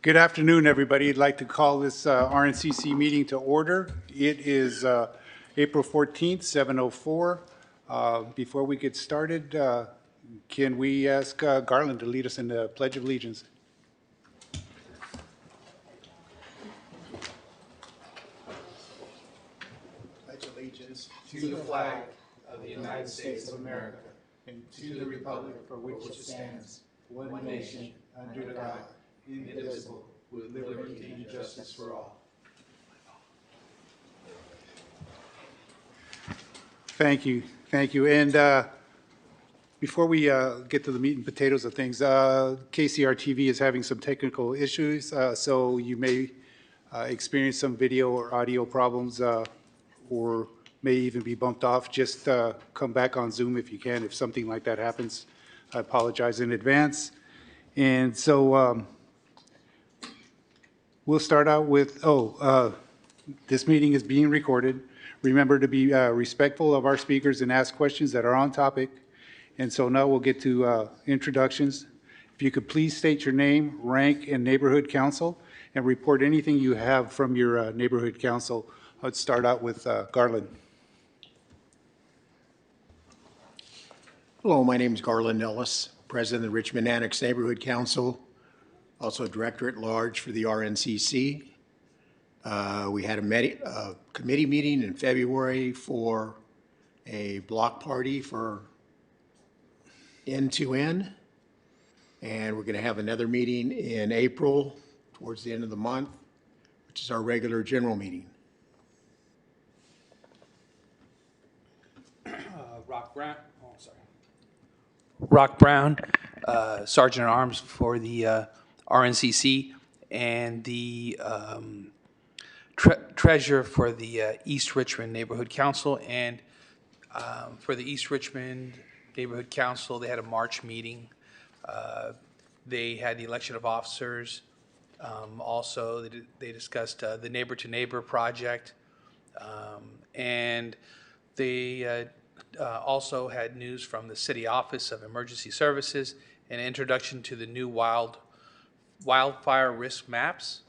Good afternoon, everybody. I'd like to call this RNCC meeting to order. It is April 14th, 7:04. Before we get started, can we ask Garland to lead us in the Pledge of Allegiance? Pledge allegiance to the flag of the United States of America and to the republic for which it stands, one nation, under God, indivisible, with liberty and justice for all. Thank you. Thank you. And before we get to the meat and potatoes of things, KCR TV is having some technical issues, so you may experience some video or audio problems or may even be bumped off. Just come back on Zoom if you can. If something like that happens, I apologize in advance. And so we'll start out with, this meeting is being recorded. Remember to be respectful of our speakers and ask questions that are on topic. And so now we'll get to introductions. If you could please state your name, rank, and neighborhood council, and report anything you have from your neighborhood council. Let's start out with Garland. Hello, my name is Garland Ellis, President of the Richmond Annex Neighborhood Council, also Director at Large for the RNCC. We had a committee meeting in February for a block party for end-to-end, and we're going to have another meeting in April towards the end of the month, which is our regular general meeting. Rock Brown, Sergeant at Arms for the RNCC, and the treasurer for the East Richmond Neighborhood Council. And for the East Richmond Neighborhood Council, they had a March meeting. They had the election of officers. Also, they discussed the Neighbor to Neighbor project, and they also had news from the City Office of Emergency Services, an introduction to the new wildfire risk maps.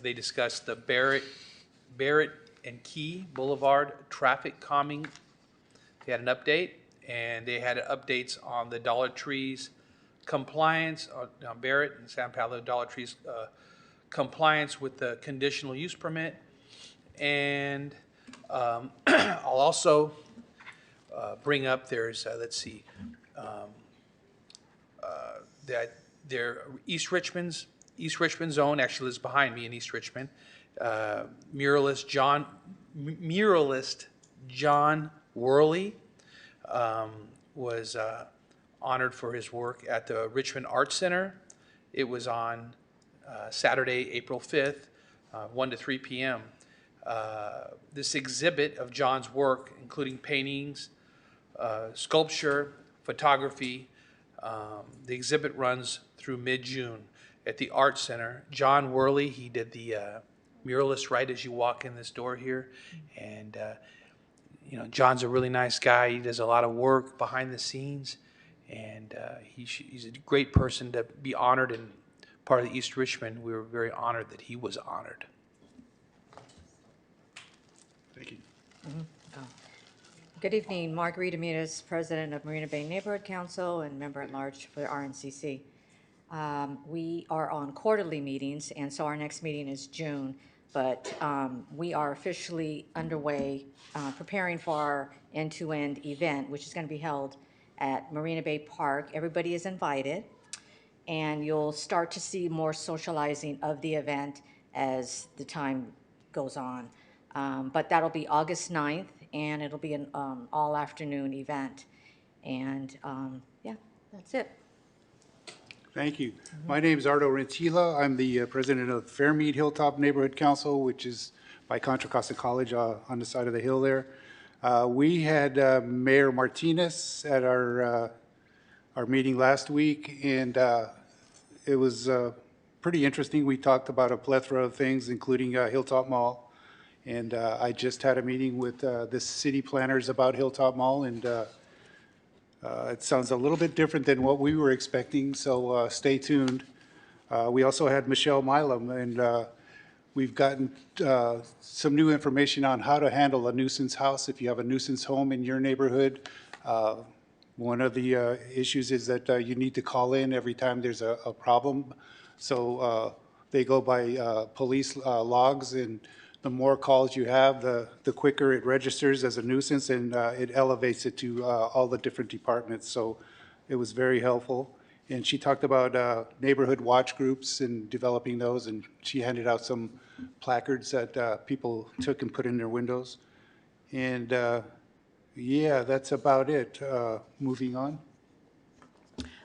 They discussed the Barrett and Key Boulevard traffic calming. They had an update, and they had updates on the Dollar Tree's compliance, on Barrett and San Pablo Dollar Tree's compliance with the conditional use permit. And I'll also bring up, there's, let's see, that their East Richmond zone actually lives behind me in East Richmond. Muralist John Worley was honored for his work at the Richmond Arts Center. It was on Saturday, April 5th, 1 to 3 p.m. This exhibit of John's work, including paintings, sculpture, photography, the exhibit runs through mid-June at the Art Center. John Worley, he did the muralist right as you walk in this door here. And, you know, John's a really nice guy. He does a lot of work behind the scenes. And he's a great person to be honored, and part of the East Richmond. We were very honored that he was honored. Thank you. Good evening, Margarita Ramirez, President of Marina Bay Neighborhood Council and Member at Large for the RNCC. We are on quarterly meetings, and so our next meeting is June, but we are officially underway preparing for our end-to-end event, which is going to be held at Marina Bay Park. Everybody is invited, and you'll start to see more socializing of the event as the time goes on. But that'll be August 9th, and it'll be an all-afternoon event. And yeah, that's it. Thank you. My name is Ardo Rentila. I'm the president of Fairmead Hilltop Neighborhood Council, which is by Contra Costa College on the side of the hill there. We had Mayor Martinez at our meeting last week, and it was pretty interesting. We talked about a plethora of things, including Hilltop Mall. And I just had a meeting with the city planners about Hilltop Mall, and it sounds a little bit different than what we were expecting, so stay tuned. We also had Michelle Milam, and we've gotten some new information on how to handle a nuisance house if you have a nuisance home in your neighborhood. One of the issues is that you need to call in every time there's a problem. So they go by police logs, and the more calls you have, the quicker it registers as a nuisance, and it elevates it to all the different departments. So it was very helpful. And she talked about neighborhood watch groups and developing those, and she handed out some placards that people took and put in their windows. And yeah, that's about it. Moving on.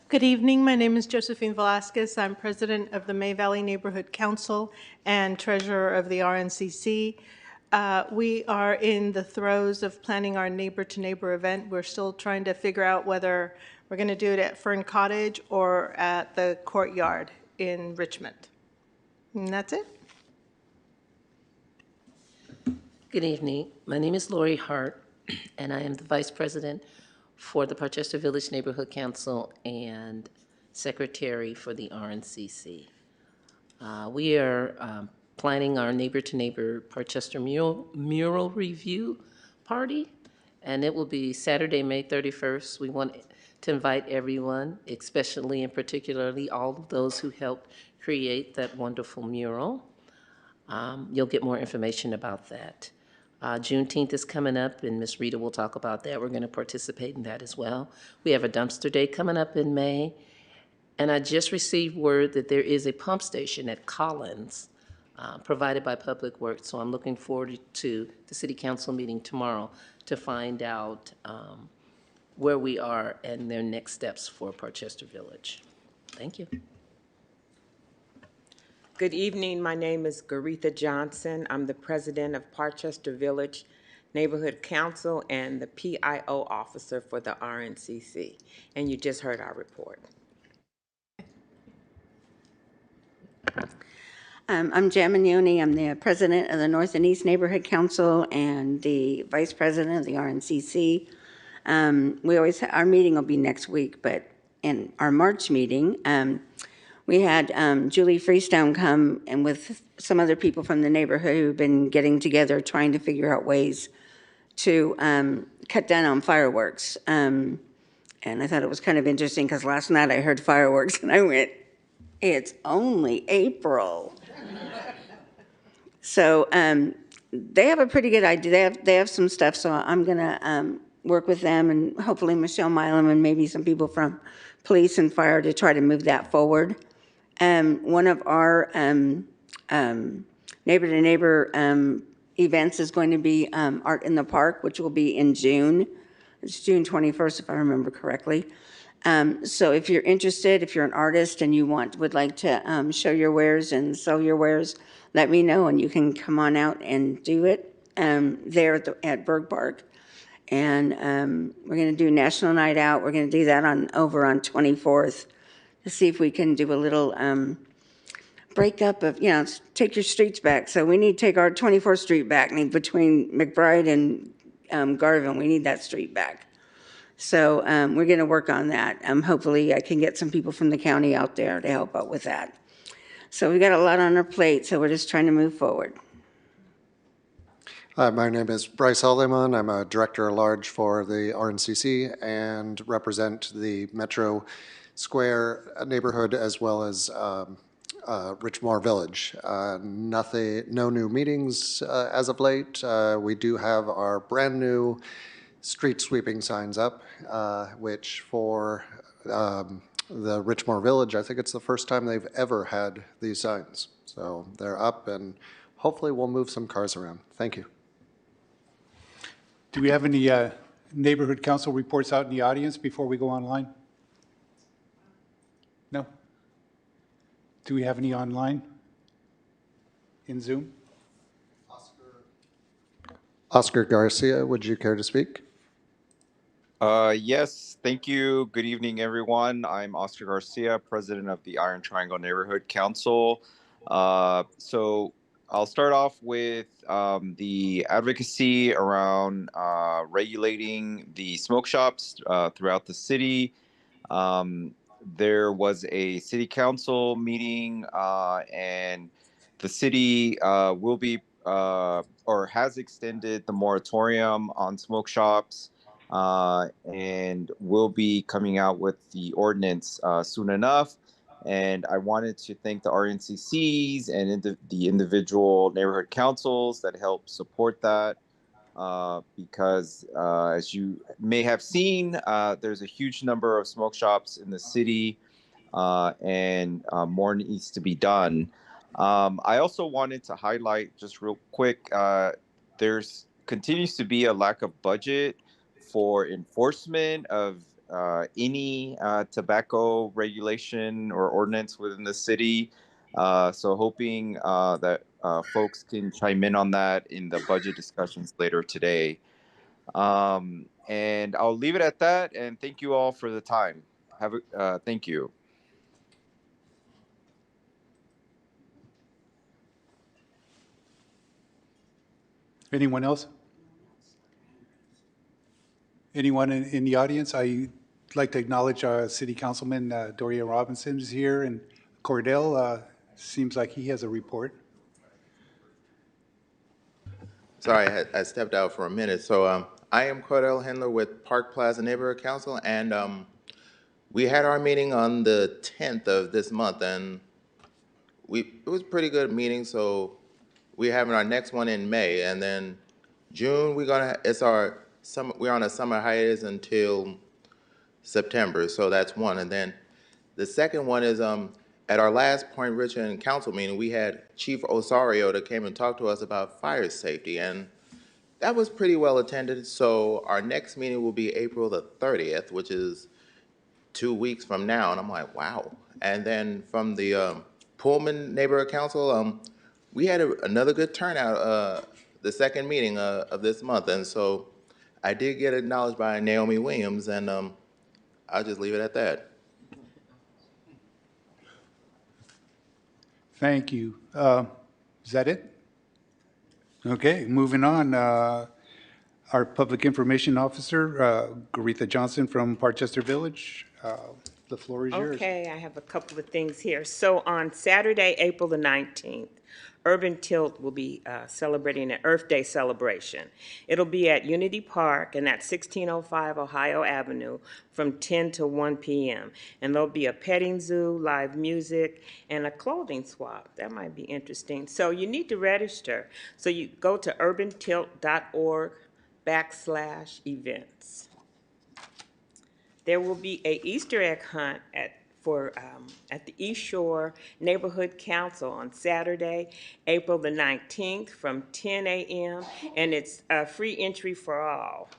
Good evening. My name is Josephine Velasquez. I'm president of the May Valley Neighborhood Council and treasurer of the RNCC. We are in the throes of planning our neighbor-to-neighbor event. We're still trying to figure out whether we're going to do it at Fern Cottage or at the Courtyard in Richmond. And that's it. Good evening. My name is Lori Hart, and I am the Vice President for the Parchester Village Neighborhood Council and Secretary for the RNCC. We are planning our Neighbor-to-Neighbor Parchester mural review party, and it will be Saturday, May 31st. We want to invite everyone, especially and particularly all of those who helped create that wonderful mural. You'll get more information about that. Juneteenth is coming up, and Ms. Rita will talk about that. We're going to participate in that as well. We have a dumpster day coming up in May, and I just received word that there is a pump station at Collins provided by Public Works, so I'm looking forward to the City Council meeting tomorrow to find out where we are and their next steps for Parchester Village. Thank you. Good evening. My name is Garetha Johnson. I'm the president of Parchester Village Neighborhood Council and the PIO officer for the RNCC. And you just heard our report. I'm Jan Mignoni. I'm the president of the North and East Neighborhood Council and the vice president of the RNCC. Our meeting will be next week, but in our March meeting, we had Julie Freestone come and with some other people from the neighborhood who've been getting together trying to figure out ways to cut down on fireworks. And I thought it was kind of interesting because last night I heard fireworks and I went, it's only April. So they have a pretty good idea. They have some stuff, so I'm going to work with them and hopefully Michelle Milam and maybe some people from police and fire to try to move that forward. One of our neighbor-to-neighbor events is going to be Art in the Park, which will be in June. It's June 21st, if I remember correctly. So if you're interested, if you're an artist and you would like to show your wares and sell your wares, let me know and you can come on out and do it there at Berg Park. And we're going to do National Night Out. We're going to do that over on 24th to see if we can do a little breakup of, take your streets back. So we need to take our 24th Street back between McBride and Garvin. We need that street back. So we're going to work on that. Hopefully I can get some people from the county out there to help out with that. So we've got a lot on our plate, so we're just trying to move forward. My name is Bryce Holdeman. I'm a director-at-large for the RNCC and represent the Metro Square neighborhood as well as Richmore Village. No new meetings as of late. We do have our brand new street sweeping signs up, which for the Richmore Village, I think it's the first time they've ever had these signs. So they're up and hopefully we'll move some cars around. Thank you. Do we have any neighborhood council reports out in the audience before we go online? No? Do we have any online in Zoom? Oscar Garcia, would you care to speak? Yes, thank you. Good evening, everyone. I'm Oscar Garcia, president of the Iron Triangle Neighborhood Council. So I'll start off with the advocacy around regulating the smoke shops throughout the city. there was a city council meeting, and the city will be or has extended the moratorium on smoke shops, and will be coming out with the ordinance soon enough. And I wanted to thank the RNCCs and the individual neighborhood councils that help support that, because as you may have seen, there's a huge number of smoke shops in the city, and more needs to be done. I also wanted to highlight just real quick, there's continues to be a lack of budget for enforcement of any tobacco regulation or ordinance within the city. So hoping that folks can chime in on that in the budget discussions later today. And I'll leave it at that. And thank you all for the time. Thank you. Anyone else? Anyone in the audience? I'd like to acknowledge City Councilman Dorian Robinson is here, and Cordell seems like he has a report. Sorry, I stepped out for a minute. So I am Cordell Hendler with Park Plaza Neighborhood Council, and we had our meeting on the 10th of this month, and it was a pretty good meeting. So we're having our next one in May, and then June it's our summer. We're on a summer hiatus until September, so that's one. And then the second one is at our last Point Richmond council meeting, we had Chief Osario that came and talked to us about fire safety, and that was pretty well attended. So our next meeting will be April the 30th, which is 2 weeks from now. And I'm like, wow. And then from the Pullman Neighborhood Council, we had another good turnout the second meeting of this month. And so I did get acknowledged by Naomi Williams, and I'll just leave it at that. Thank you. Is that it? Okay, moving on. Our Public Information Officer, Garetha Johnson from Parkchester Village. The floor is yours. Okay, I have a couple of things here. So on Saturday, April the 19th, Urban Tilt will be celebrating an Earth Day celebration. It'll be at Unity Park, and that's 1605 Ohio Avenue, from 10 to 1 p.m. And there'll be a petting zoo, live music, and a clothing swap. That might be interesting. So you need to register. So you go to urbantilt.org/events. There will be a Easter egg hunt at the East Shore Neighborhood Council on Saturday, April the 19th from 10 a.m. and it's free entry for all.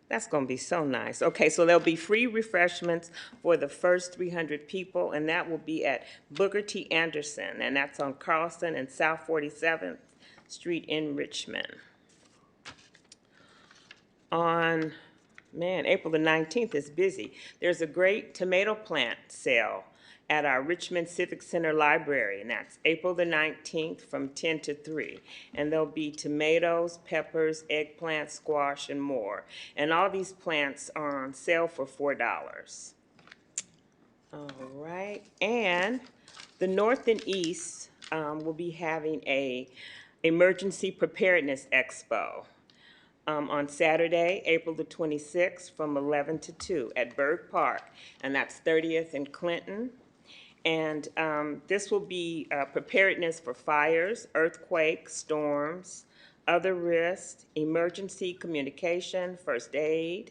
That's going to be so nice. Okay, so there'll be free refreshments for the first 300 people, and that will be at Booker T. Anderson, and that's on Carlson and South 47th Street in Richmond. On April the 19th is busy. There's a great tomato plant sale at our Richmond Civic Center Library, and that's April the 19th from 10 to 3. And there'll be tomatoes, peppers, eggplant, squash, and more. And all these plants are on sale for $4. All right, and the North and East will be having a emergency preparedness expo on Saturday, April the 26th, from 11 to 2 at Berg Park, and that's 30th and Clinton. And this will be preparedness for fires, earthquakes, storms, other risks, emergency communication, first aid.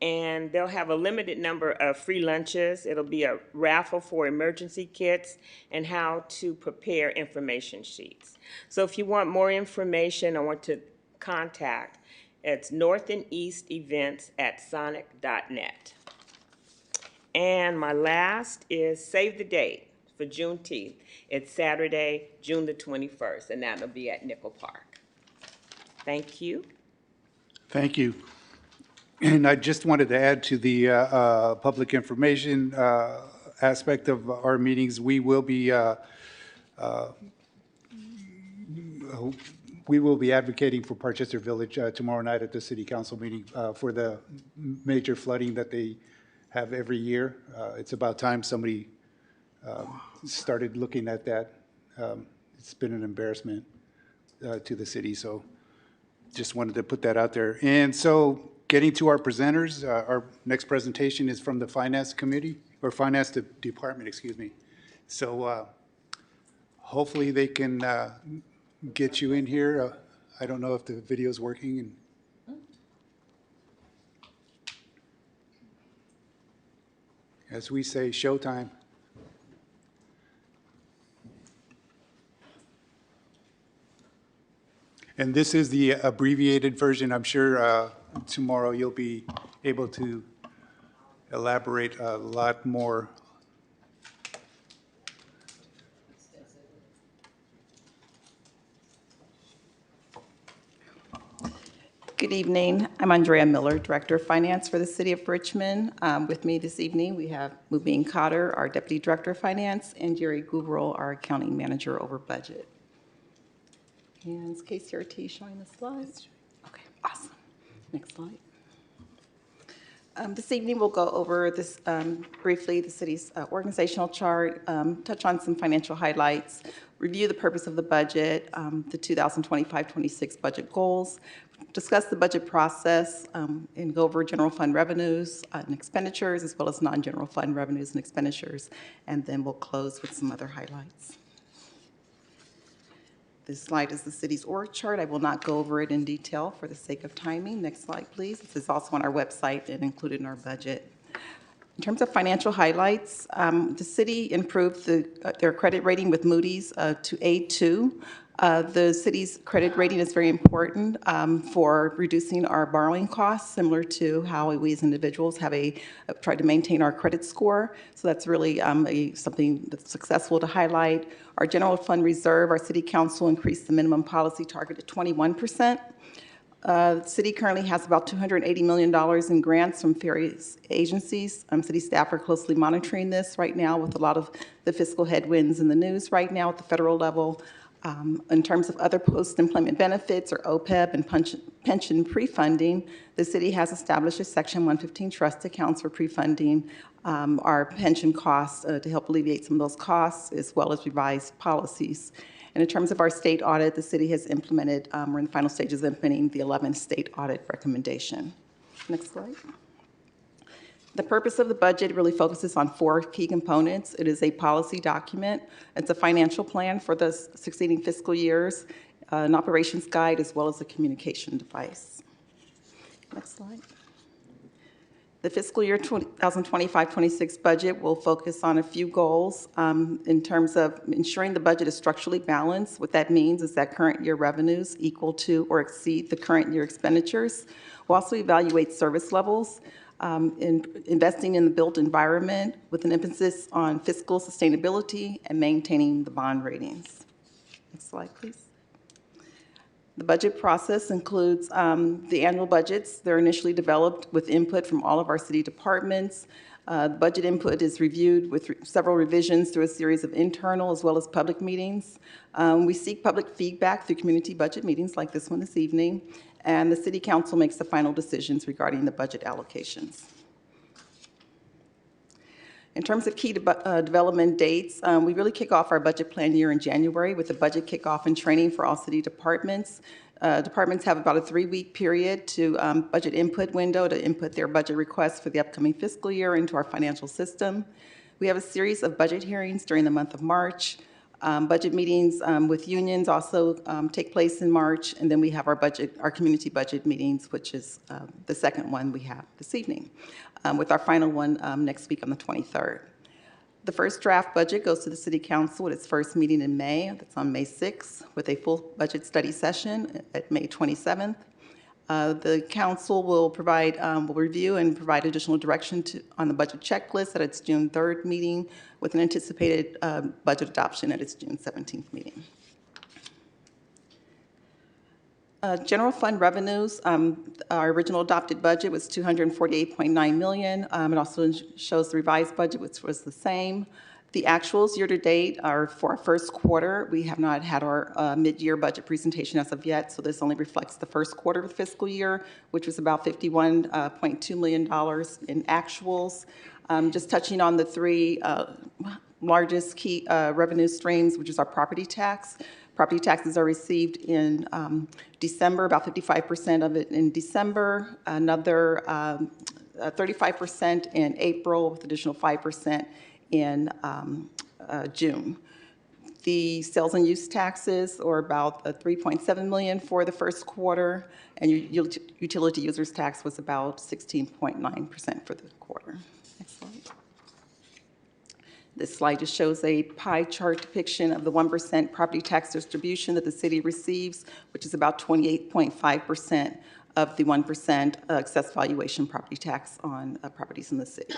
And they'll have a limited number of free lunches. It'll be a raffle for emergency kits and how to prepare information sheets. So if you want more information or want to contact, it's North and East Events at sonic.net. And my last is save the date for Juneteenth. It's Saturday, June the 21st, and that'll be at Nickel Park. Thank you. Thank you. And I just wanted to add to the public information aspect of our meetings. We will be advocating for Parkchester Village tomorrow night at the City Council meeting for the major flooding that they have every year. It's about time somebody started looking at that. It's been an embarrassment to the city, so just wanted to put that out there. And so getting to our presenters, our next presentation is from the Finance Committee, or Finance Department, excuse me. So hopefully they can get you in here. I don't know if the video's working. And as we say, showtime. And this is the abbreviated version. I'm sure tomorrow you'll be able to elaborate a lot more. Good evening. I'm Andrea Miller, Director of Finance for the City of Richmond. With me this evening, we have Mubin Cotter, our Deputy Director of Finance, and Jerry Guberl, our Accounting Manager over Budget. And is KCRT showing the slides? Okay, awesome. Next slide. This evening, we'll go over this briefly, the city's organizational chart, touch on some financial highlights, review the purpose of the budget, the 2025-26 budget goals, discuss the budget process, and go over general fund revenues and expenditures, as well as non-general fund revenues and expenditures, and then we'll close with some other highlights. This slide is the city's org chart. I will not go over it in detail for the sake of timing. Next slide, please. This is also on our website and included in our budget. In terms of financial highlights, the city improved their credit rating with Moody's to A2. The city's credit rating is very important for reducing our borrowing costs, similar to how we as individuals have tried to maintain our credit score. So that's really something that's successful to highlight. Our general fund reserve, our city council increased the minimum policy target to 21%. The city currently has about $280 million in grants from various agencies. City staff are closely monitoring this right now with a lot of the fiscal headwinds in the news right now at the federal level. In terms of other post-employment benefits, or OPEB, and pension pre-funding, the city has established a Section 115 trust accounts for pre-funding our pension costs to help alleviate some of those costs, as well as revised policies. And in terms of our state audit, the city has implemented, we're in the final stages of implementing the 11th state audit recommendation. Next slide. The purpose of the budget really focuses on 4 key components. It is a policy document. It's a financial plan for the succeeding fiscal years, an operations guide, as well as a communication device. Next slide. The fiscal year 2025-26 budget will focus on a few goals in terms of ensuring the budget is structurally balanced. What that means is that current year revenues equal to or exceed the current year expenditures. We'll also evaluate service levels, investing in the built environment with an emphasis on fiscal sustainability and maintaining the bond ratings. Next slide, please. The budget process includes the annual budgets. They're initially developed with input from all of our city departments. The budget input is reviewed with several revisions through a series of internal as well as public meetings. We seek public feedback through community budget meetings like this one this evening, and the city council makes the final decisions regarding the budget allocations. In terms of key development dates, we really kick off our budget plan year in January with a budget kickoff and training for all city departments. Departments have about a 3-week period to budget input window to input their budget requests for the upcoming fiscal year into our financial system. We have a series of budget hearings during the month of March. Budget meetings with unions also take place in March, and then we have our community budget meetings, which is the second one we have this evening, with our final one next week on the 23rd. The first draft budget goes to the City Council at its first meeting in May. That's on May 6th, with a full budget study session at May 27th. The council will review and provide additional direction on the budget checklist at its June 3rd meeting, with an anticipated budget adoption at its June 17th meeting. General fund revenues, our original adopted budget was $248.9 million. It also shows the revised budget, which was the same. The actuals year-to-date are for our first quarter. We have not had our mid-year budget presentation as of yet, so this only reflects the first quarter of the fiscal year, which was about $51.2 million in actuals. Just touching on the three largest key revenue streams, which is our property tax. Property taxes are received in December, about 55% of it in December, another 35% in April, with additional 5% in June. The sales and use taxes are about $3.7 million for the first quarter, and utility users tax was about 16.9% for the quarter. Next slide. This slide just shows a pie chart depiction of the 1% property tax distribution that the city receives, which is about 28.5% of the 1% excess valuation property tax on properties in the city.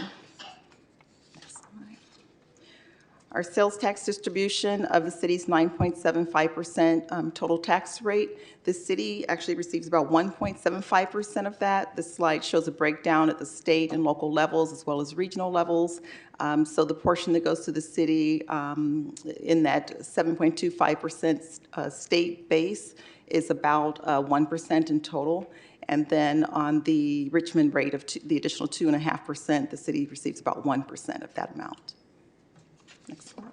Our sales tax distribution of the city's 9.75% total tax rate. The city actually receives about 1.75% of that. This slide shows a breakdown at the state and local levels as well as regional levels. So the portion that goes to the city in that 7.25% state base is about 1% in total. And then on the Richmond rate of the additional 2.5%, the city receives about 1% of that amount. Next slide.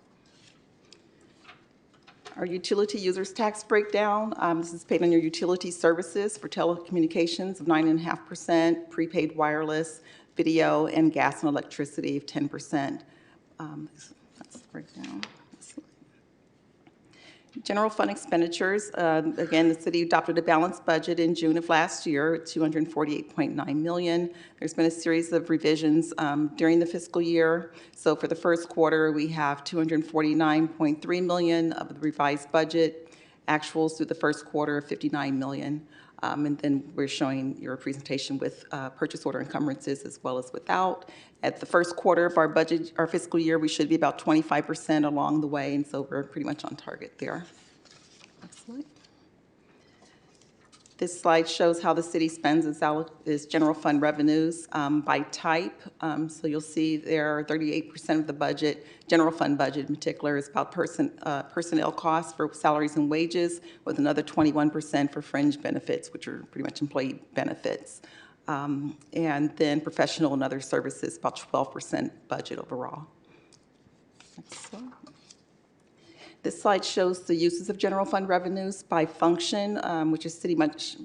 Our utility users tax breakdown. This is paid on your utility services for telecommunications of 9.5%, prepaid wireless, video, and gas and electricity of 10%. That's the breakdown. General fund expenditures. Again, the city adopted a balanced budget in June of last year at $248.9 million. There's been a series of revisions during the fiscal year. So for the first quarter, we have $249.3 million of the revised budget. Actuals through the first quarter of $59 million. And then we're showing your presentation with purchase order encumbrances as well as without. At the first quarter of our budget, our fiscal year, we should be about 25% along the way, and so we're pretty much on target there. Next slide. This slide shows how the city spends its general fund revenues by type. So you'll see there 38% of the budget, general fund budget in particular, is about personnel costs for salaries and wages, with another 21% for fringe benefits, which are pretty much employee benefits. And then professional and other services, about 12% budget overall. Next slide. This slide shows the uses of general fund revenues by function, which is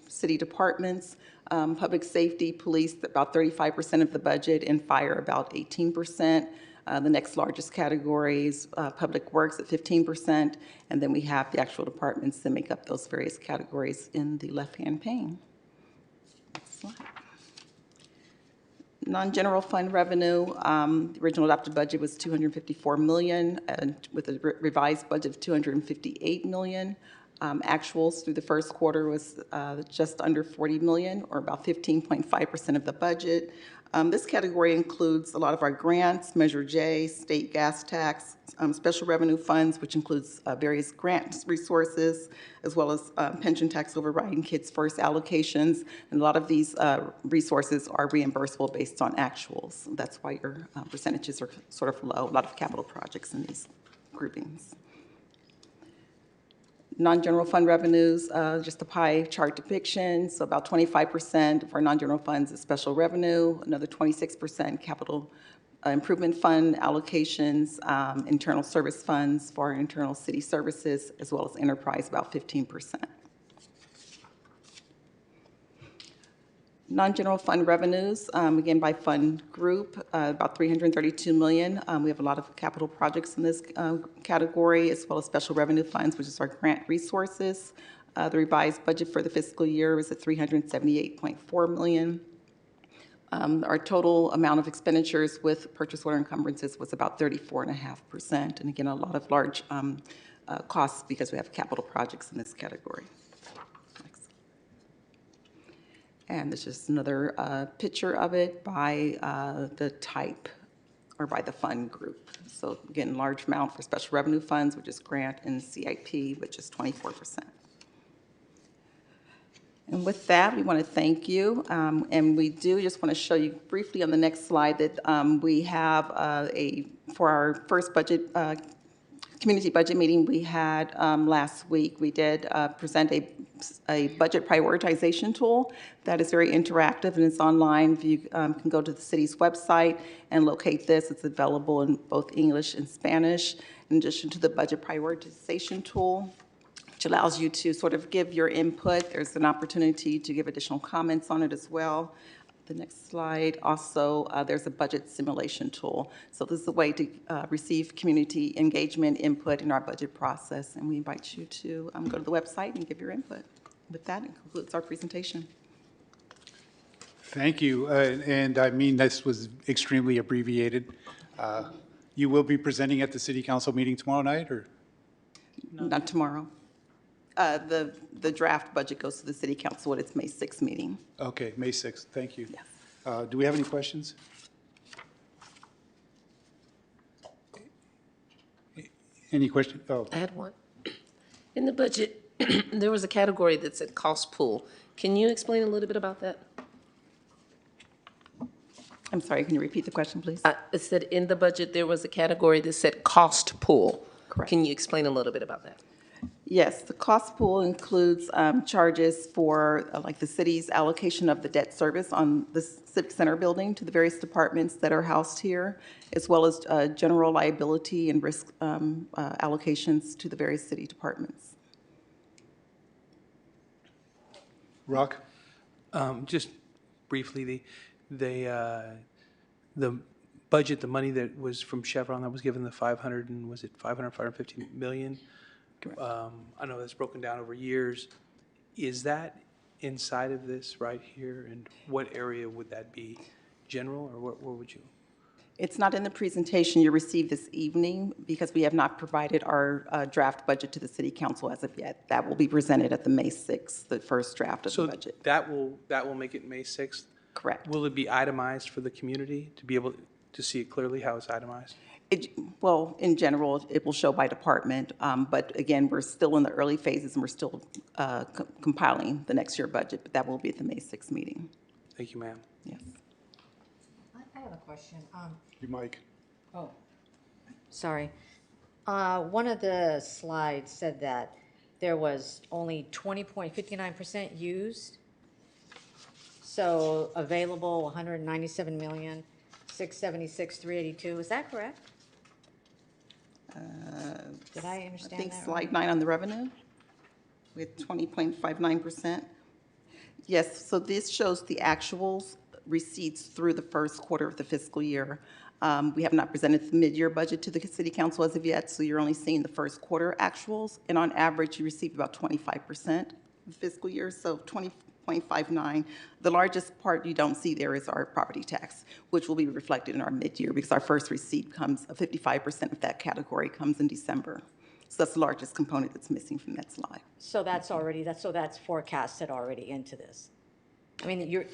city departments, public safety, police, about 35% of the budget, and fire, about 18%. The next largest categories, public works at 15%, and then we have the actual departments that make up those various categories in the left-hand pane. Next slide. Non-general fund revenue, the original adopted budget was $254 million, and with a revised budget of $258 million. Actuals through the first quarter was just under $40 million, or about 15.5% of the budget. This category includes a lot of our grants, Measure J, state gas tax, special revenue funds, which includes various grant resources, as well as pension tax overriding Kids First allocations. And a lot of these resources are reimbursable based on actuals. That's why your percentages are sort of low. A lot of capital projects in these groupings. Non-general fund revenues, just a pie chart depiction. So about 25% of our non-general funds is special revenue, another 26% capital improvement fund allocations, internal service funds for our internal city services, as well as enterprise, about 15%. Non-general fund revenues, again by fund group, about $332 million. We have a lot of capital projects in this category, as well as special revenue funds, which is our grant resources. The revised budget for the fiscal year was at $378.4 million. Our total amount of expenditures with purchase order encumbrances was about 34.5%. And again, a lot of large costs because we have capital projects in this category. And this is another picture of it by the type or by the fund group. So again, large amount for special revenue funds, which is grant, and CIP, which is 24%. And with that, we want to thank you. And we do just want to show you briefly on the next slide that we have for our first community budget meeting we had last week, we did present a budget prioritization tool that is very interactive and it's online. You can go to the city's website and locate this. It's available in both English and Spanish, in addition to the budget prioritization tool, which allows you to sort of give your input. There's an opportunity to give additional comments on it as well. The next slide, also, there's a budget simulation tool. So this is a way to receive community engagement input in our budget process, and we invite you to go to the website and give your input. With that, it concludes our presentation. Thank you. And I mean, this was extremely abbreviated. You will be presenting at the city council meeting tomorrow night, or? Not tomorrow. The draft budget goes to the city council at its May 6th meeting. Okay, May 6th. Thank you. Yes. Do we have any questions? Any question? Oh, I had one. In the budget, there was a category that said cost pool. Can you explain a little bit about that? I'm sorry, can you repeat the question, please? It said in the budget, there was a category that said cost pool. Correct. Can you explain a little bit about that? Yes, the cost pool includes charges for like the city's allocation of the debt service on the Civic Center building to the various departments that are housed here, as well as general liability and risk allocations to the various city departments. Rock? Just briefly, the budget, the money that was from Chevron that was given, the 500 and was it 550 million? I know that's broken down over years. Is that inside of this right here? And what area would that be? General, or where would you? It's not in the presentation you received this evening because we have not provided our draft budget to the city council as of yet. That will be presented at the May 6th, the first draft of the budget. That will make it May 6th? Correct. Will it be itemized for the community to be able to see it clearly how it's itemized? Well, in general, it will show by department, but again, we're still in the early phases and we're still compiling the next year budget, but that will be at the May 6th meeting. Thank you, ma'am. Yes. I have a question. You, Mike? Oh, sorry. One of the slides said that there was only 20.59% used. So available 197,676,382. Is that correct? Did I understand that? I think right? slide 9 on the revenue with 20.59%. Yes, so this shows the actuals receipts through the first quarter of the fiscal year. We have not presented the mid-year budget to the city council as of yet, so you're only seeing the first quarter actuals. And on average, you received about 25% of the fiscal year, so 20.59. The largest part you don't see there is our property tax, which will be reflected in our mid-year because our first receipt comes, 55% of that category comes in December. So that's the largest component that's missing from that slide. So that's already, that's forecasted already into this. I mean,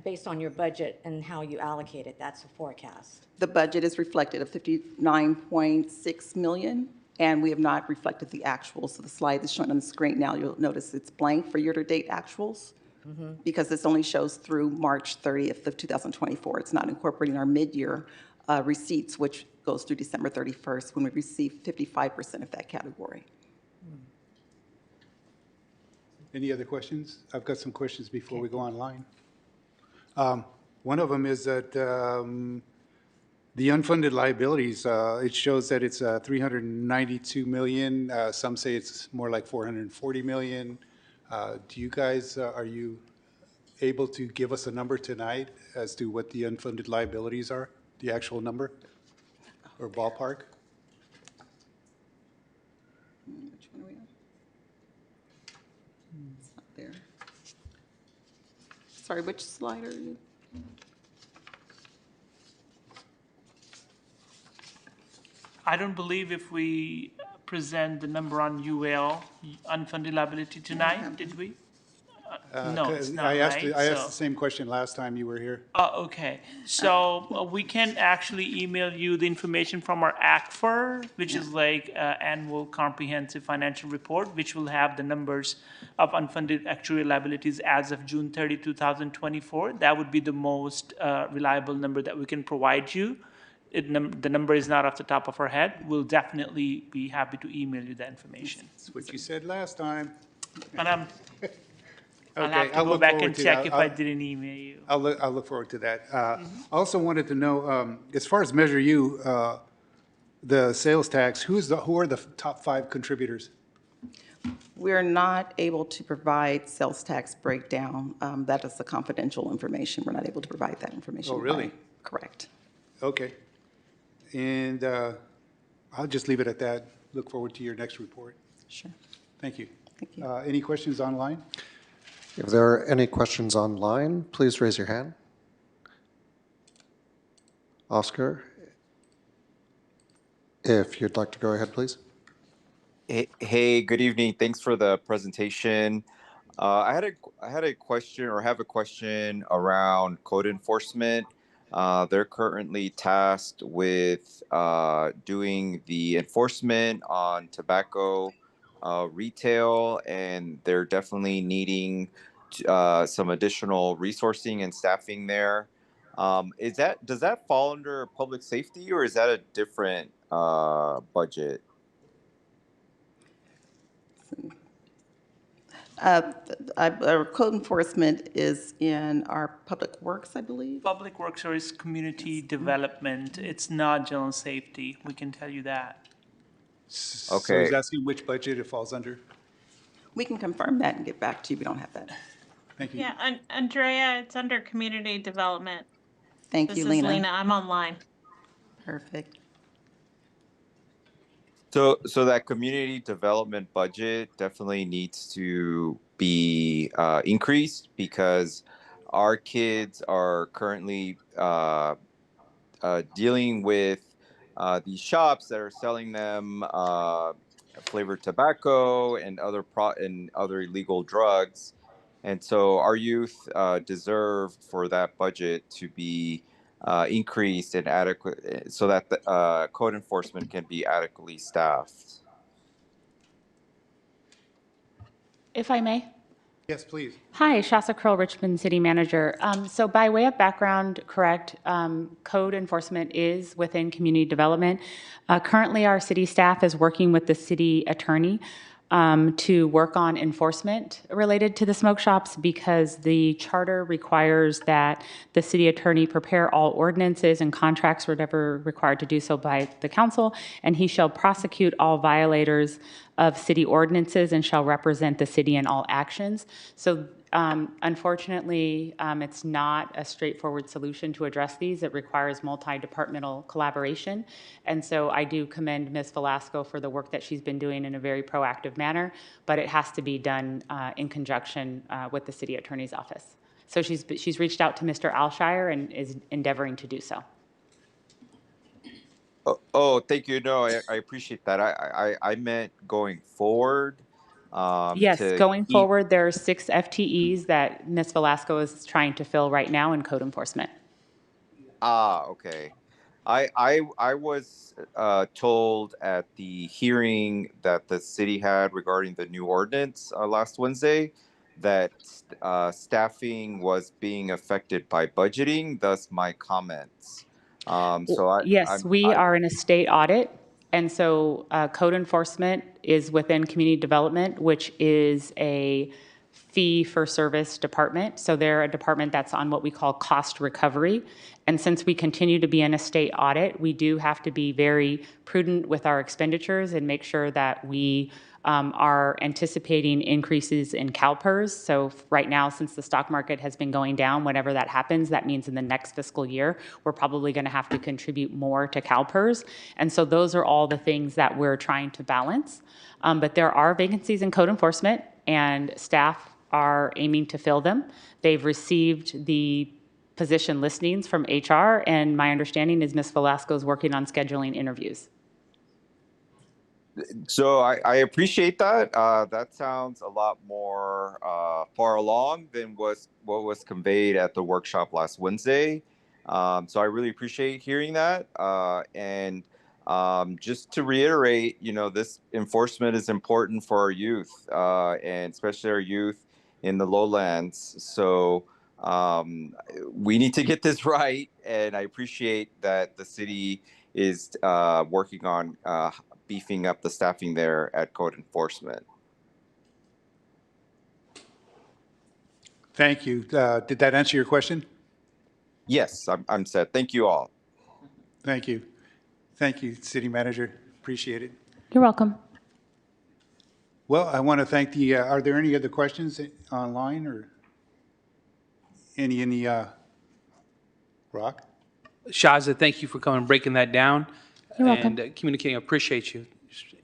based on your budget and how you allocate it, that's a forecast. The budget is reflected of 59.6 million, and we have not reflected the actuals. So the slide that's shown on the screen now, you'll notice it's blank for year-to-date actuals because this only shows through March 30th of 2024. It's not incorporating our mid-year receipts, which goes through December 31st when we receive 55% of that category. Any other questions? I've got some questions before we go online. One of them is that the unfunded liabilities, it shows that it's 392 million. Some say it's more like 440 million. Do you guys, are you able to give us a number tonight as to what the unfunded liabilities are, the actual number or ballpark? Which one are we on? It's not there. Sorry, which slide are you? I don't believe if we present the number on UL, unfunded liability tonight, did we? No, it's 'Cause not, I asked, right? I asked So- the same question last time you were here. Okay, so we can actually email you the information from our ACFR, which is like Annual Comprehensive Financial Report, which will have the numbers of unfunded actuarial liabilities as of June 30, 2024. That would be the most reliable number that we can provide you. The number is not off the top of our head. We'll definitely be happy to email you that information. That's what you said last time. And I'll Okay, have to I'll go look back forward and to check that. if I didn't email you. I'll look forward to that. I also wanted to know, as far as Measure U, the sales tax, who are the top 5 contributors? We're not able to provide sales tax breakdown. That is the confidential information. We're not able to provide that information. Oh, really? Correct. Okay. And I'll just leave it at that. Look forward to your next report. Sure. Thank you. Thank you. Any questions online? If there are any questions online, please raise your hand. Oscar, if you'd like to go ahead, please. Hey, good evening. Thanks for the presentation. I had a question, or have a question around code enforcement. They're currently tasked with doing the enforcement on tobacco retail, and they're definitely needing some additional resourcing and staffing there. Does that fall under public safety, or is that a different budget? Our code enforcement is in our public works, I believe. Public Works or is community development. It's not general safety. We can tell you that. So Okay. he's asking which budget it falls under? We can confirm that and get back to you. We don't have that. Thank you. Yeah, Andrea, it's under community development. Thank This you, is Lena. Lena. I'm online. Perfect. So that community development budget definitely needs to be increased, because our kids are currently dealing with these shops that are selling them flavored tobacco and other illegal drugs, and so our youth deserve for that budget to be increased and adequate, so that the code enforcement can be adequately staffed. If I may. Yes, please. Hi, Shasa Curl, Richmond City Manager. So by way of background, correct, code enforcement is within community development. Currently, our city staff is working with the city attorney to work on enforcement related to the smoke shops, because the charter requires that the city attorney prepare all ordinances and contracts, whatever required to do so by the council, and he shall prosecute all violators of city ordinances and shall represent the city in all actions. So unfortunately, it's not a straightforward solution to address these. It requires multi-departmental collaboration. And so I do commend Ms. Velasco for the work that she's been doing in a very proactive manner, but it has to be done in conjunction with the city attorney's office. So she's reached out to Mr. Alshire and is endeavoring to do so. Oh, thank you. No, I appreciate that. I meant going forward. Yes, To going keep forward, there are 6 FTEs that Ms. Velasco is trying to fill right now in code enforcement. Okay. I was told at the hearing that the city had regarding the new ordinance last Wednesday that staffing was being affected by budgeting, thus my comments. Yes, we are in a state audit, and so code enforcement is within community development, which is a fee-for-service department. So they're a department that's on what we call cost recovery. And since we continue to be in a state audit, we do have to be very prudent with our expenditures and make sure that we are anticipating increases in CalPERS. So right now, since the stock market has been going down, whenever that happens, that means in the next fiscal year, we're probably going to have to contribute more to CalPERS. And so those are all the things that we're trying to balance. But there are vacancies in code enforcement, and staff are aiming to fill them. They've received the position listings from HR, and my understanding is Ms. Velasco is working on scheduling interviews. So I appreciate that. That sounds a lot more far along than what was conveyed at the workshop last Wednesday. So I really appreciate hearing that. And just to reiterate, this enforcement is important for our youth, and especially our youth in the lowlands. So we need to get this right. And I appreciate that the city is working on beefing up the staffing there at code enforcement. Thank you. Did that answer your question? Yes, I'm set. Thank you all. Thank you. Thank you, City Manager. Appreciate it. You're welcome. Well, I want to thank are there any other questions online or any in the, Rock? Shaza, thank you for coming and breaking that down. You're welcome. And communicating. Appreciate you.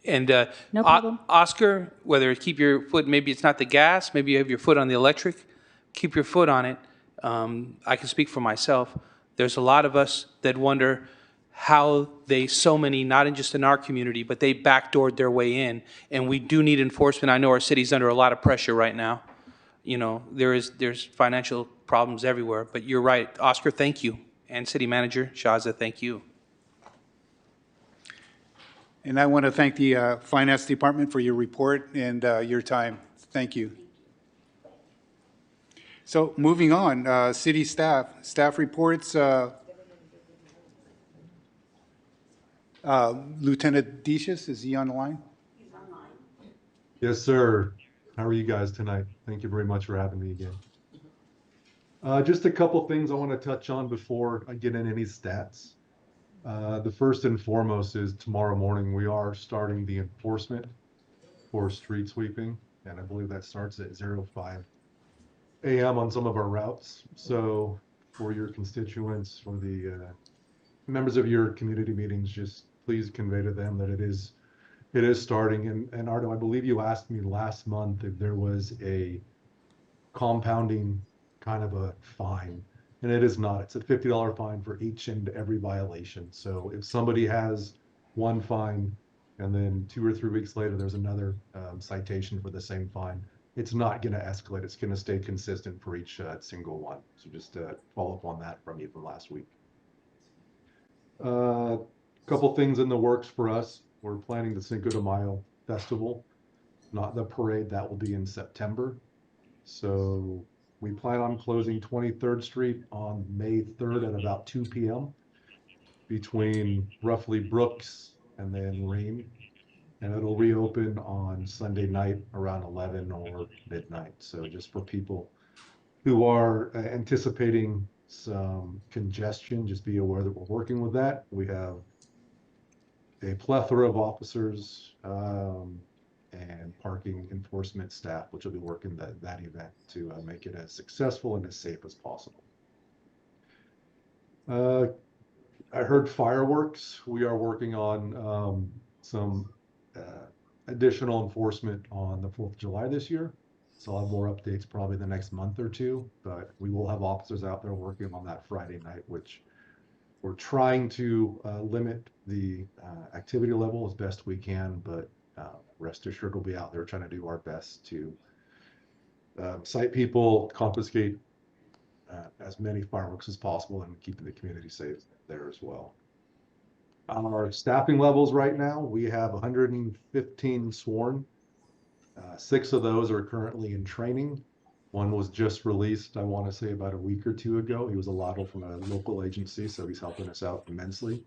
And No problem. Oscar, whether keep your foot, maybe it's not the gas, maybe you have your foot on the electric, keep your foot on it. I can speak for myself. There's a lot of us that wonder how so many, not just in our community, but they backdoored their way in. And we do need enforcement. I know our city's under a lot of pressure right now. There's financial problems everywhere, but you're right. Oscar, thank you. And City Manager Shaza, thank you. And I want to thank the Finance Department for your report and your time. Thank you. So moving on, city staff reports. Lieutenant Decius, is he on the line? Yes, sir. How are you guys tonight? Thank you very much for having me again. Just a couple things I want to touch on before I get in any stats. The first and foremost is tomorrow morning we are starting the enforcement for street sweeping, and I believe that starts at 05 a.m. on some of our routes. So for your constituents, for the members of your community meetings, just please convey to them that it is starting. And Ardo, I believe you asked me last month if there was a compounding kind of a fine, and it is not. It's a $50 fine for each and every violation. So if somebody has one fine and then 2 or 3 weeks later there's another citation for the same fine, it's not going to escalate. It's going to stay consistent for each single one. So just follow up on that from you from last week. Couple things in the works for us. We're planning the Cinco de Mayo festival, not the parade. That will be in September. So we plan on closing 23rd Street on May 3rd at about 2 p.m. between roughly Brooks and then Ream. And it'll reopen on Sunday night around 11 or midnight. So just for people who are anticipating some congestion, just be aware that we're working with that. We have a plethora of officers and parking enforcement staff, which will be working that event to make it as successful and as safe as possible. I heard fireworks. We are working on some additional enforcement on the 4th of July this year. So I'll have more updates probably the next month or two, but we will have officers out there working on that Friday night, which we're trying to limit the activity level as best we can, but rest assured we'll be out there trying to do our best to cite people, confiscate as many fireworks as possible, and keeping the community safe there as well. Our staffing levels right now, we have 115 sworn. 6 of those are currently in training. One was just released, I want to say about a week or 2 ago. He was a lateral from a local agency, so he's helping us out immensely.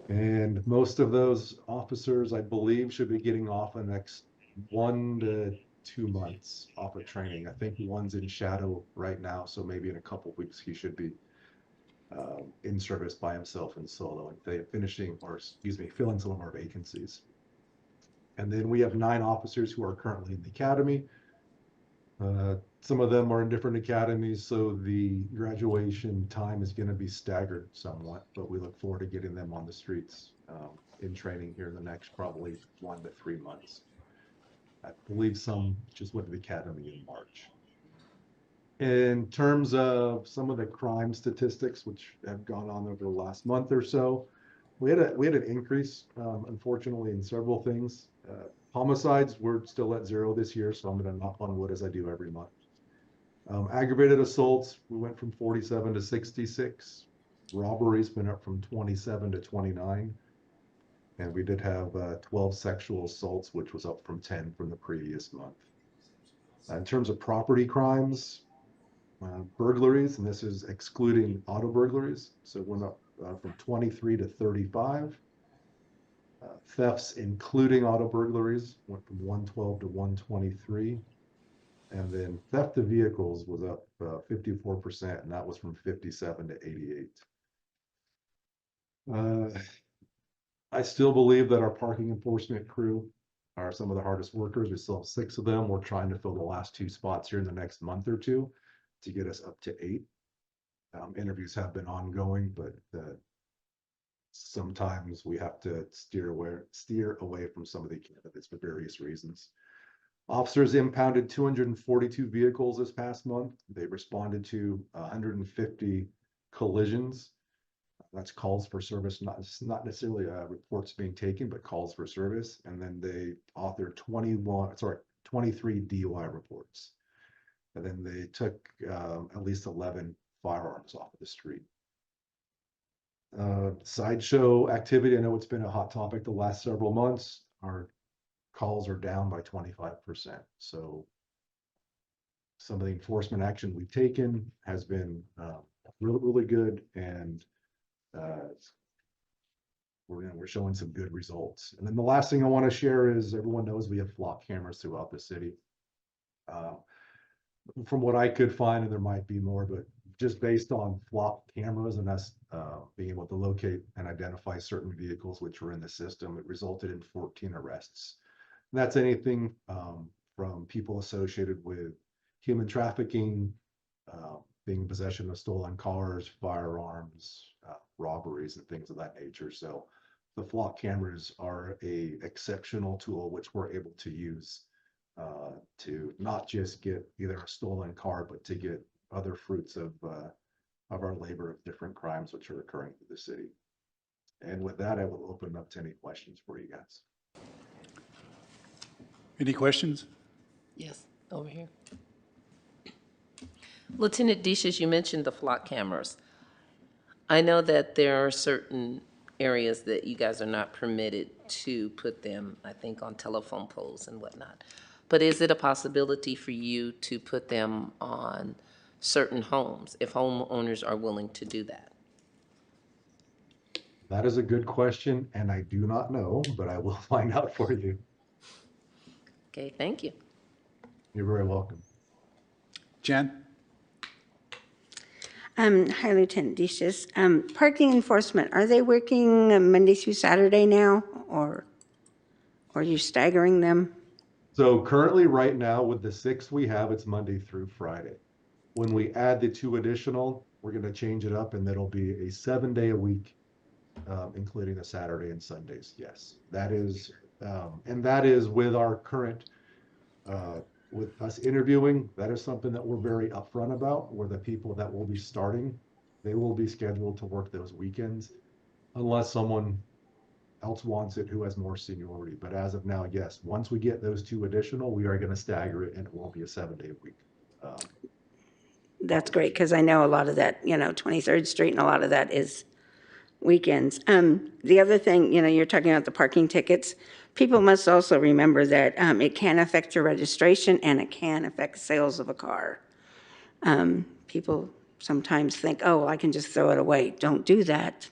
And most of those officers, I believe, should be getting off in the next 1 to 2 months off of training. I think one's in shadow right now, so maybe in a couple of weeks he should be in service by himself and solo, and they filling some of our vacancies. And then we have 9 officers who are currently in the academy. Some of them are in different academies, so the graduation time is going to be staggered somewhat, but we look forward to getting them on the streets in training here in the next probably 1 to 3 months. I believe some just went to the academy in March. In terms of some of the crime statistics, which have gone on over the last month or so, We had an increase, unfortunately, in several things. Homicides, we're still at 0 this year, so I'm gonna knock on wood as I do every month. Aggravated assaults, we went from 47 to 66. Robberies went up from 27 to 29. And we did have 12 sexual assaults, which was up from 10 from the previous month. In terms of property crimes, burglaries, and this is excluding auto burglaries, so it went up from 23 to 35. Thefts, including auto burglaries, went from 112 to 123. And then theft of vehicles was up 54%, and that was from 57 to 88. I still believe that our parking enforcement crew are some of the hardest workers. We still have 6 of them. We're trying to fill the last 2 spots here in the next month or 2 to get us up to 8. Interviews have been ongoing, but sometimes we have to steer away from some of the candidates for various reasons. Officers impounded 242 vehicles this past month. They responded to 150 collisions. That's calls for service, not necessarily reports being taken, but calls for service. And then they authored 23 DUI reports. And then they took at least 11 firearms off of the street. Sideshow activity, I know it's been a hot topic the last several months. Our calls are down by 25%. So some of the enforcement action we've taken has been really, really good, and we're showing some good results. And then the last thing I want to share is everyone knows we have flock cameras throughout the city. From what I could find, and there might be more, but just based on flock cameras and us being able to locate and identify certain vehicles which were in the system, it resulted in 14 arrests. And that's anything from people associated with human trafficking, being in possession of stolen cars, firearms, robberies, and things of that nature. So the flock cameras are a exceptional tool which we're able to use to not just get either a stolen car, but to get other fruits of our labor of different crimes which are occurring through the city. And with that, I will open up to any questions for you guys. Any questions? Yes, over here. Lieutenant Deschutes, you mentioned the flock cameras. I know that there are certain areas that you guys are not permitted to put them, I think, on telephone poles and whatnot. But is it a possibility for you to put them on certain homes if homeowners are willing to do that? That is a good question, and I do not know, but I will find out for you. Okay, thank you. You're very welcome. Jan? Hi, Lieutenant Deschutes. Parking enforcement, are they working Monday through Saturday now, or are you staggering them? So currently, right now, with the 6 we have, it's Monday through Friday. When we add the 2 additional, we're going to change it up, and that'll be a 7-day a week, including the Saturday and Sundays. Yes, that is, and that is with our current, with us interviewing, that is something that we're very upfront about, where the people that will be starting, they will be scheduled to work those weekends, unless someone else wants it who has more seniority. But as of now, yes, once we get those 2 additional, we are going to stagger it, and it won't be a 7-day a week. That's great, because I know a lot of that, 23rd Street and a lot of that is weekends. The other thing, you're talking about the parking tickets. People must also remember that it can affect your registration and it can affect sales of a car. People sometimes think, oh, well, I can just throw it away. Don't do that.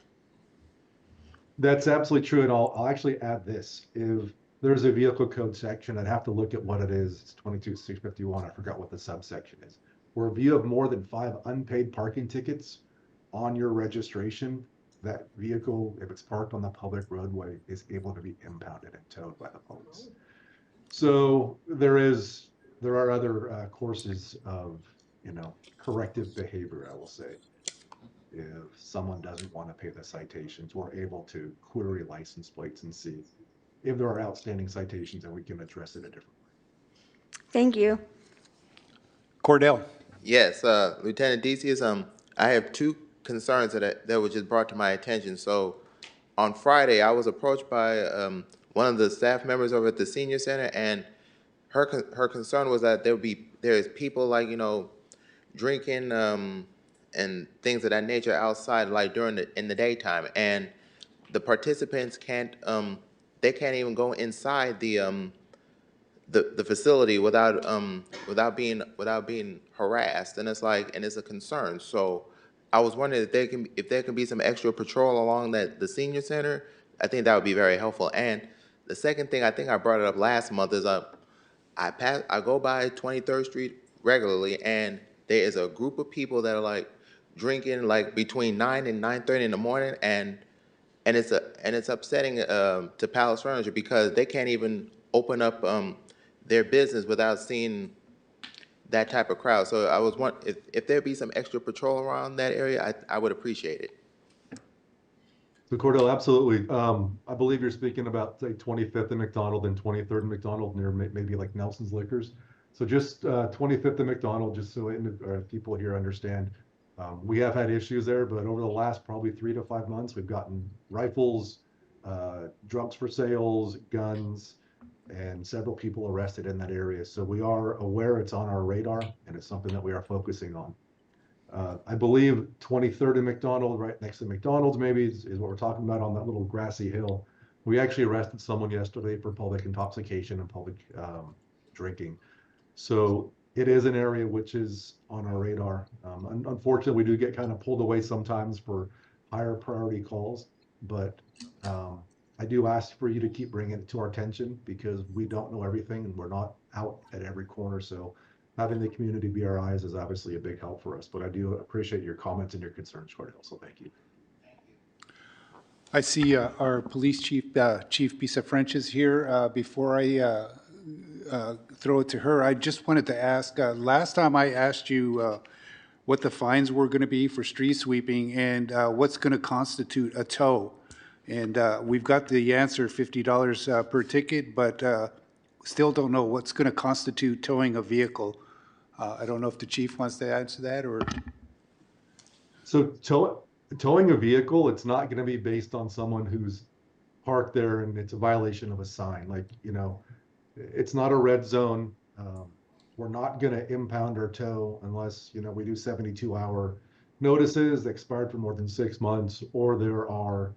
That's absolutely true, and I'll actually add this. If there's a vehicle code section, I'd have to look at what it is. It's 22651. I forgot what the subsection is. Where if you have more than 5 unpaid parking tickets on your registration, that vehicle, if it's parked on the public roadway, is able to be impounded and towed by the police. So there are other courses of, corrective behavior, I will say. If someone doesn't want to pay the citations, we're able to query license plates and see if there are outstanding citations, and we can address it a different way. Thank you. Cordell? Yes, Lieutenant Decius, I have 2 concerns that were just brought to my attention. So on Friday, I was approached by one of the staff members over at the senior center, and her concern was that there's people like, you know, drinking and things of that nature outside, like in the daytime, and the participants can't they can't even go inside the facility without being harassed, and it's a concern. So I was wondering if there can be some extra patrol along the senior center. I think that would be very helpful. And the second thing, I think I brought it up last month, is I go by 23rd Street regularly, and there is a group of people that are like drinking like between 9 and 9:30 in the morning, and it's upsetting to Palace Furniture because they can't even open up their business without seeing that type of crowd. So I was wondering if there'd be some extra patrol around that area, I would appreciate it. So Cordell, absolutely. I believe you're speaking about, say, 25th and McDonald and 23rd and McDonald near maybe like Nelson's Liquors. So just 25th and McDonald, just so people here understand, we have had issues there, but over the last probably 3 to 5 months, we've gotten rifles, drugs for sales, guns, and several people arrested in that area. So we are aware, it's on our radar, and it's something that we are focusing on. I believe 23rd and McDonald, right next to McDonald's maybe, is what we're talking about on that little grassy hill. We actually arrested someone yesterday for public intoxication and public drinking. So it is an area which is on our radar. Unfortunately, we do get kind of pulled away sometimes for higher priority calls, but I do ask for you to keep bringing it to our attention because we don't know everything and we're not out at every corner. So having the community be our eyes is obviously a big help for us, but I do appreciate your comments and your concerns, Cordell, so thank you. I see our police chief, Chief Pisa French, is here. Before I throw it to her, I just wanted to ask, last time I asked you what the fines were going to be for street sweeping and what's going to constitute a tow. And we've got the answer, $50 per ticket, but still don't know what's going to constitute towing a vehicle. I don't know if the chief wants to answer that or. So towing a vehicle, it's not going to be based on someone who's parked there and it's a violation of a sign. Like, you know, it's not a red zone. We're not going to impound or tow unless, you know, we do 72-hour notices expired for more than 6 months, or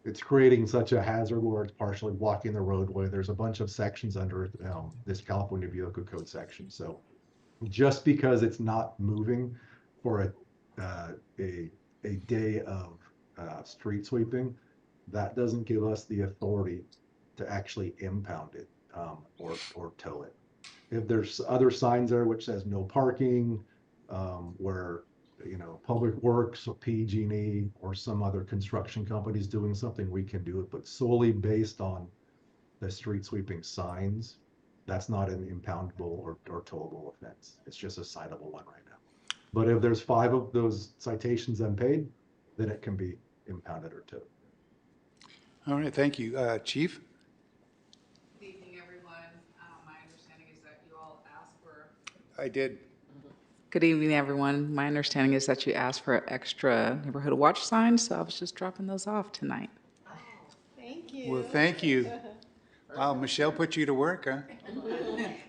it's creating such a hazard where it's partially blocking the roadway. There's a bunch of sections under this California Vehicle Code section. So just because it's not moving for a day of street sweeping, that doesn't give us the authority to actually impound it or tow it. If there's other signs there which says no parking, where, you know, Public Works or PG&E or some other construction companies doing something, we can do it, but solely based on the street sweeping signs, that's not an impoundable or towable offense. It's just a citable one right now. But if there's 5 of those citations unpaid, then it can be impounded or towed. All right, thank you. Chief? Good evening, everyone. My understanding is that you all asked for... I did. Good evening, everyone. My understanding is that you asked for extra neighborhood watch signs, so I was just dropping those off tonight. Thank you. Well, thank you. Wow, Michelle put you to work, huh?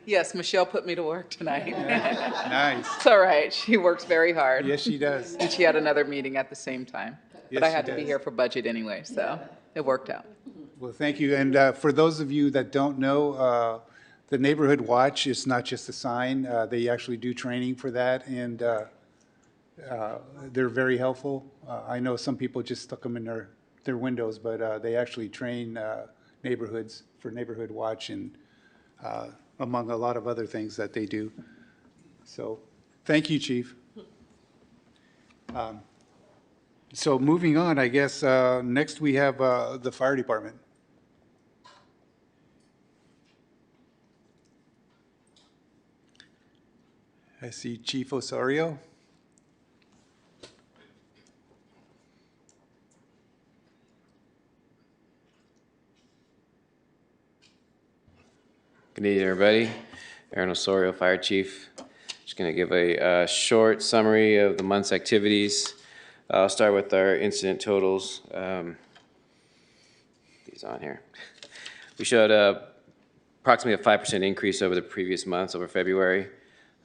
Yes, Michelle put me to work tonight. Nice. It's all right. She works very hard. Yes, she does. And she had another meeting at the same time. Yes, But I she had to be does. here for budget anyway, so it worked out. Well, thank you. And for those of you that don't know, the Neighborhood Watch is not just a sign. They actually do training for that, and they're very helpful. I know some people just stuck them in their windows, but they actually train neighborhoods for Neighborhood Watch and among a lot of other things that they do. So thank you, Chief. So moving on, I guess, next we have the fire department. I see Chief Osorio. Good evening, everybody. Aaron Osorio, Fire Chief. Just going to give a short summary of the month's activities. I'll start with our incident totals. these on here. We showed approximately a 5% increase over the previous months, over February.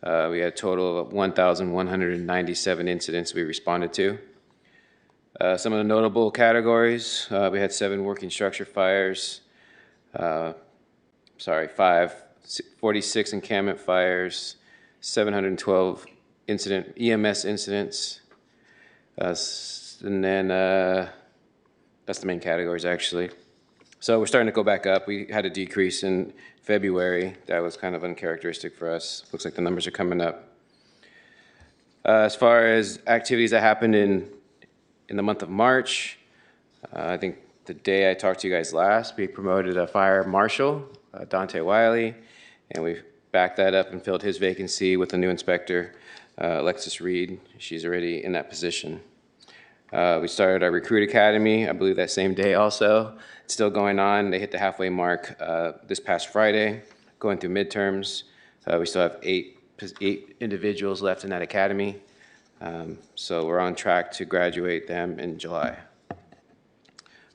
We had a total of 1,197 incidents we responded to. Some of the notable categories, we had 7 working structure fires, 46 encampment fires, 712 EMS incidents, and then that's the main categories actually. So we're starting to go back up. We had a decrease in February. That was kind of uncharacteristic for us. Looks like the numbers are coming up. As far as activities that happened in the month of March, I think the day I talked to you guys last, we promoted a fire marshal, Dante Wiley, and we backed that up and filled his vacancy with a new inspector, Alexis Reed. She's already in that position. We started our recruit academy, I believe that same day also. It's still going on. They hit the halfway mark this past Friday, going through midterms. We still have eight individuals left in that academy. So we're on track to graduate them in July.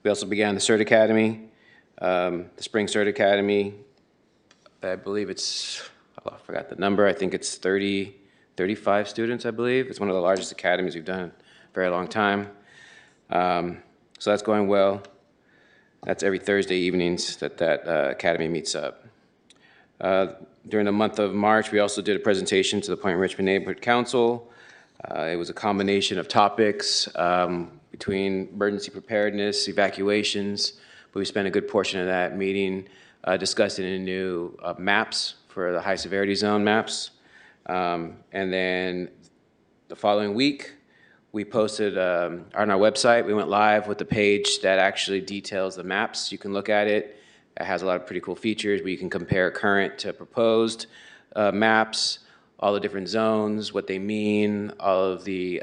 We also began the CERT Academy, the Spring CERT Academy. I believe it's, I forgot the number, I think it's 35 students, I believe. It's one of the largest academies we've done in a very long time. So that's going well. That's every Thursday evenings that academy meets up. During the month of March, we also did a presentation to the Point Richmond Neighborhood Council. It was a combination of topics between emergency preparedness, evacuations, but we spent a good portion of that meeting discussing the new maps for the high severity zone maps. And then the following week, we posted on our website, we went live with the page that actually details the maps. You can look at it. It has a lot of pretty cool features where you can compare current to proposed maps, all the different zones, what they mean, all of the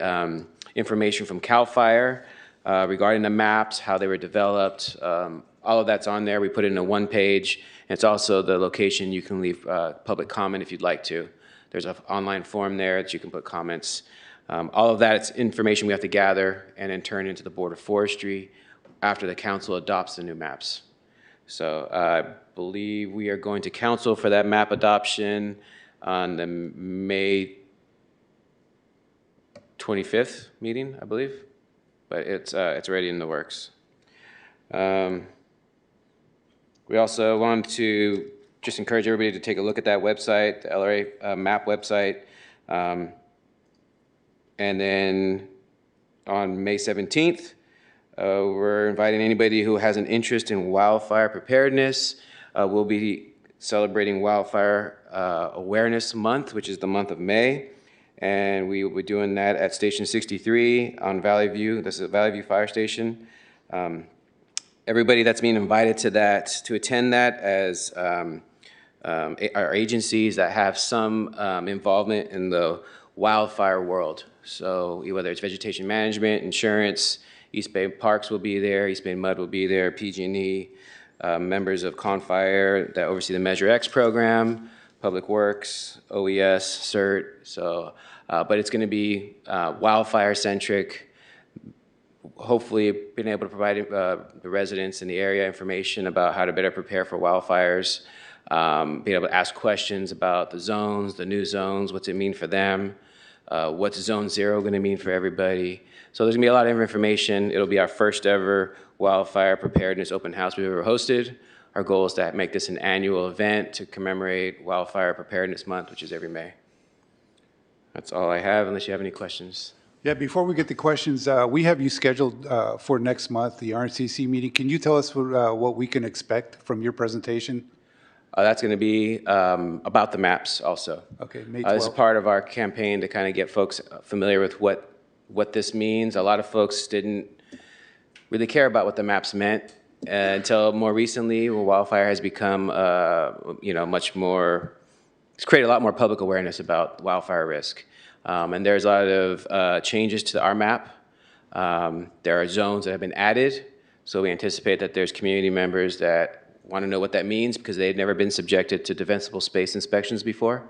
information from CAL FIRE regarding the maps, how they were developed. All of that's on there. We put it in a one page. And it's also the location you can leave public comment if you'd like to. There's an online form there that you can put comments. All of that is information we have to gather and then turn into the Board of Forestry after the council adopts the new maps. So I believe we are going to council for that map adoption on the May 25th meeting, I believe, but it's already in the works. We also wanted to just encourage everybody to take a look at that website, the LRA map website. And then on May 17th, we're inviting anybody who has an interest in wildfire preparedness. We'll be celebrating Wildfire Awareness Month, which is the month of May. And we will be doing that at Station 63 on Valley View. This is Valley View Fire Station. Everybody that's being invited to that, to attend that as our agencies that have some involvement in the wildfire world. So whether it's vegetation management, insurance, East Bay Parks will be there, East Bay Mud will be there, PG&E, members of CONFIRE that oversee the Measure X program, Public Works, OES, CERT. So, but it's going to be wildfire centric. Hopefully being able to provide the residents in the area information about how to better prepare for wildfires, being able to ask questions about the zones, the new zones, what's it mean for them, what's Zone 0 going to mean for everybody. So there's going to be a lot of information. It'll be our first ever wildfire preparedness open house we've ever hosted. Our goal is to make this an annual event to commemorate Wildfire Preparedness Month, which is every May. That's all I have, unless you have any questions. Yeah, before we get to questions, we have you scheduled for next month, the RNCC meeting. Can you tell us what we can expect from your presentation? That's going to be about the maps also. Okay, May 12th. This is part of our campaign to kind of get folks familiar with what this means. A lot of folks didn't really care about what the maps meant until more recently, when wildfire has become, much more, it's created a lot more public awareness about wildfire risk. And there's a lot of changes to our map. There are zones that have been added, so we anticipate that there's community members that want to know what that means because they've never been subjected to defensible space inspections before.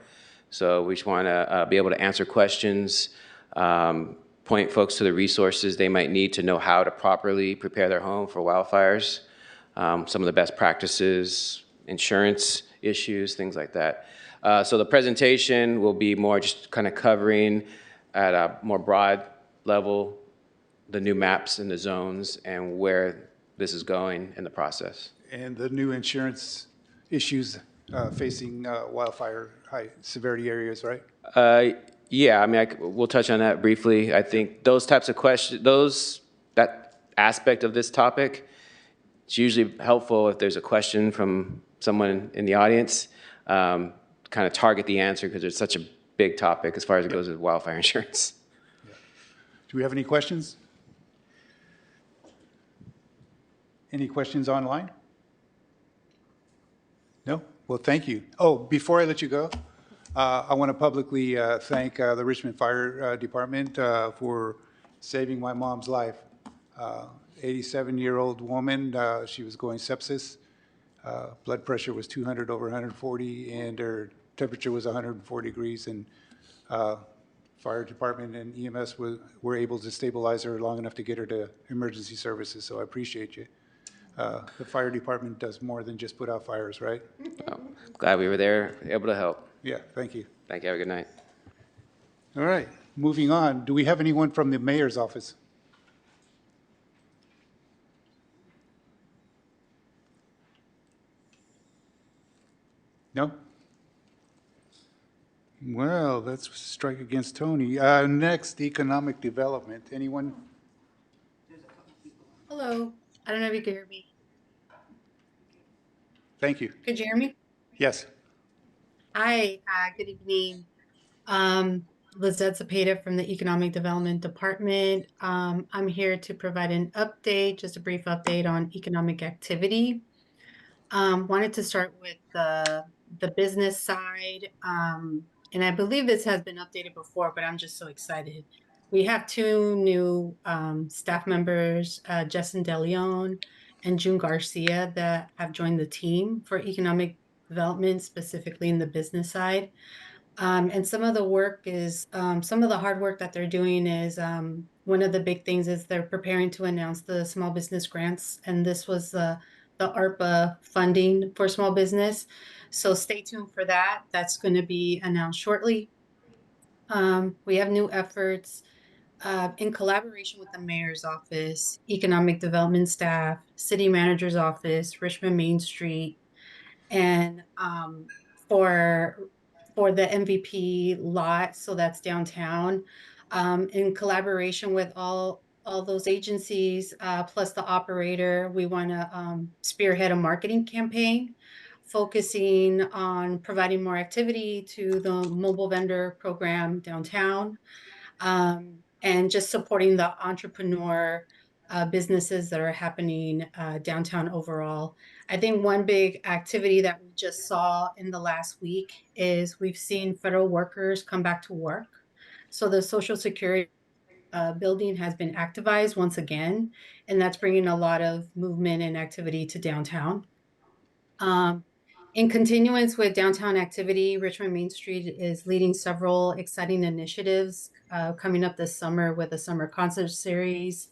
So we just want to be able to answer questions, point folks to the resources they might need to know how to properly prepare their home for wildfires. some of the best practices, insurance issues, things like that. So the presentation will be more just kind of covering at a more broad level the new maps and the zones and where this is going in the process. And the new insurance issues facing wildfire high severity areas, right? Yeah, I mean, we'll touch on that briefly. I think those types of questions, that aspect of this topic, it's usually helpful if there's a question from someone in the audience, kind of target the answer because it's such a big topic as far as it goes with wildfire insurance. Do we have any questions? Any questions online? No? Well, thank you. Oh, before I let you go, I want to publicly thank the Richmond Fire Department for saving my mom's life. 87-year-old woman, she was going sepsis. Blood pressure was 200 over 140, and her temperature was 104 degrees. And fire department and EMS were able to stabilize her long enough to get her to emergency services. So I appreciate you. The fire department does more than just put out fires, right? Oh, glad we were there, able to help. Yeah, thank you. Thank you. Have a good night. All right, moving on. Do we have anyone from the mayor's office? No? Well, let's strike against Tony. Next, economic development. Anyone? Hello. I don't know if you can hear me. Thank you. Could you hear me? Yes. Hi, good evening. Lizette Zapata from the Economic Development Department. I'm here to provide an update, just a brief update on economic activity. Wanted to start with the business side. And I believe this has been updated before, but I'm just so excited. We have two new staff members, Justin DeLeon and June Garcia, that have joined the team for economic development, specifically in the business side. And some of the work is, some of the hard work that they're doing is, one of the big things is they're preparing to announce the small business grants. And this was the ARPA funding for small business. So stay tuned for that. That's going to be announced shortly. We have new efforts in collaboration with the mayor's office, economic development staff, city manager's office, Richmond Main Street, and for the MVP lot, so that's downtown, in collaboration with all those agencies, plus the operator, we want to spearhead a marketing campaign focusing on providing more activity to the mobile vendor program downtown, and just supporting the entrepreneur businesses that are happening downtown overall. I think one big activity that we just saw in the last week is we've seen federal workers come back to work. So the Social Security building has been activized once again, and that's bringing a lot of movement and activity to downtown. In continuance with downtown activity, Richmond Main Street is leading several exciting initiatives coming up this summer with a summer concert series,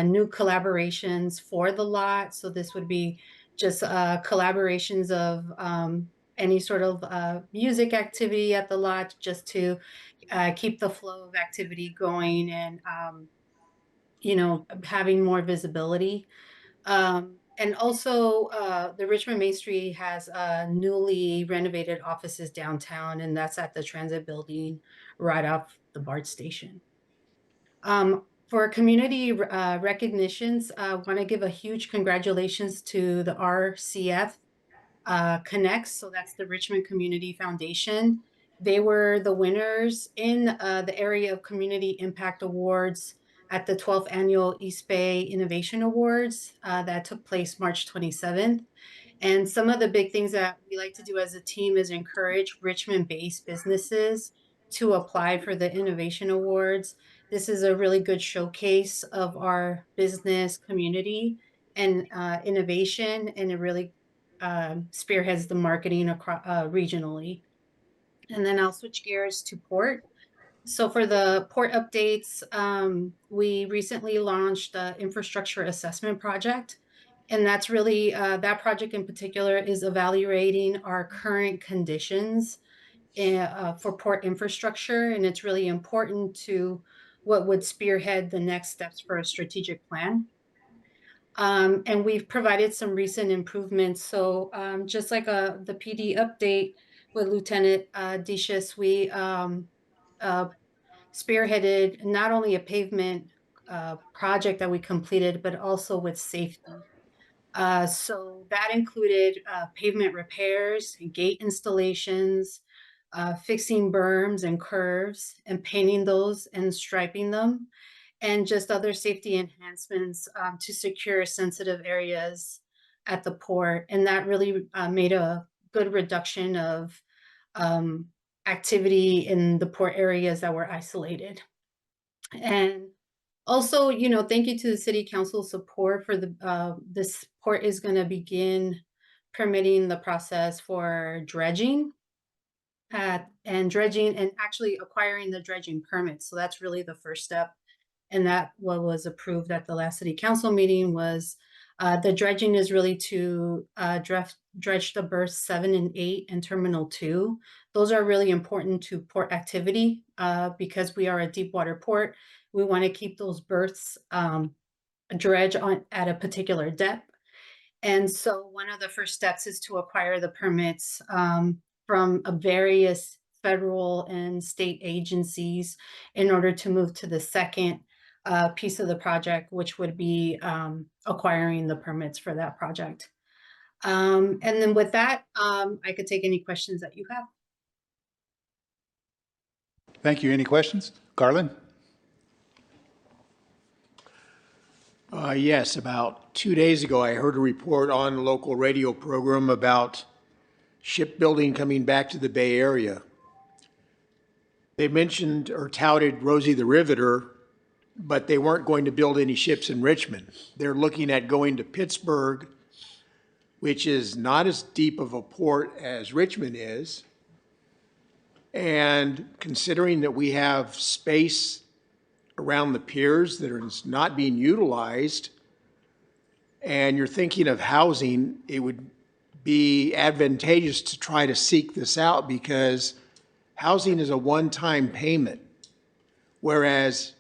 new collaborations for the lot. So this would be just collaborations of any sort of music activity at the lot, just to keep the flow of activity going and, having more visibility. And also, the Richmond Main Street has newly renovated offices downtown, and that's at the transit building right off the BART station. For community recognitions, I want to give a huge congratulations to the RCF Connects. So that's the Richmond Community Foundation. They were the winners in the area of Community Impact Awards at the 12th Annual East Bay Innovation Awards that took place March 27th. And some of the big things that we like to do as a team is encourage Richmond-based businesses to apply for the Innovation Awards. This is a really good showcase of our business community and innovation, and it really spearheads the marketing across regionally. And then I'll switch gears to port. So for the port updates, we recently launched the infrastructure assessment project, And that's really, that project in particular is evaluating our current conditions for port infrastructure. And it's really important to what would spearhead the next steps for a strategic plan. And we've provided some recent improvements. So just like the PD update with Lieutenant Dishis, we spearheaded not only a pavement project that we completed, but also with safety. So that included pavement repairs, gate installations, fixing berms and curves, and painting those and striping them, and just other safety enhancements to secure sensitive areas at the port. And that really made a good reduction of um, activity in the port areas that were isolated. And also, thank you to the city council support for this port is going to begin permitting the process for dredging and dredging and actually acquiring the dredging permit. So that's really the first step. And that what was approved at the last city council meeting was the dredging is really to dredge the berths 7 and 8 and Terminal 2. Those are really important to port activity because we are a deep water port. We want to keep those berths dredge on at a particular depth. And so one of the first steps is to acquire the permits from various federal and state agencies in order to move to the second piece of the project, which would be acquiring the permits for that project. And then with that, I could take any questions that you have. Thank you. Any questions? Garland? Yes, about 2 days ago, I heard a report on a local radio program about shipbuilding coming back to the Bay Area. They mentioned or touted Rosie the Riveter, but they weren't going to build any ships in Richmond. They're looking at going to Pittsburgh, which is not as deep of a port as Richmond is. And considering that we have space around the piers that is not being utilized, and you're thinking of housing, it would be advantageous to try to seek this out because housing is a one-time payment, whereas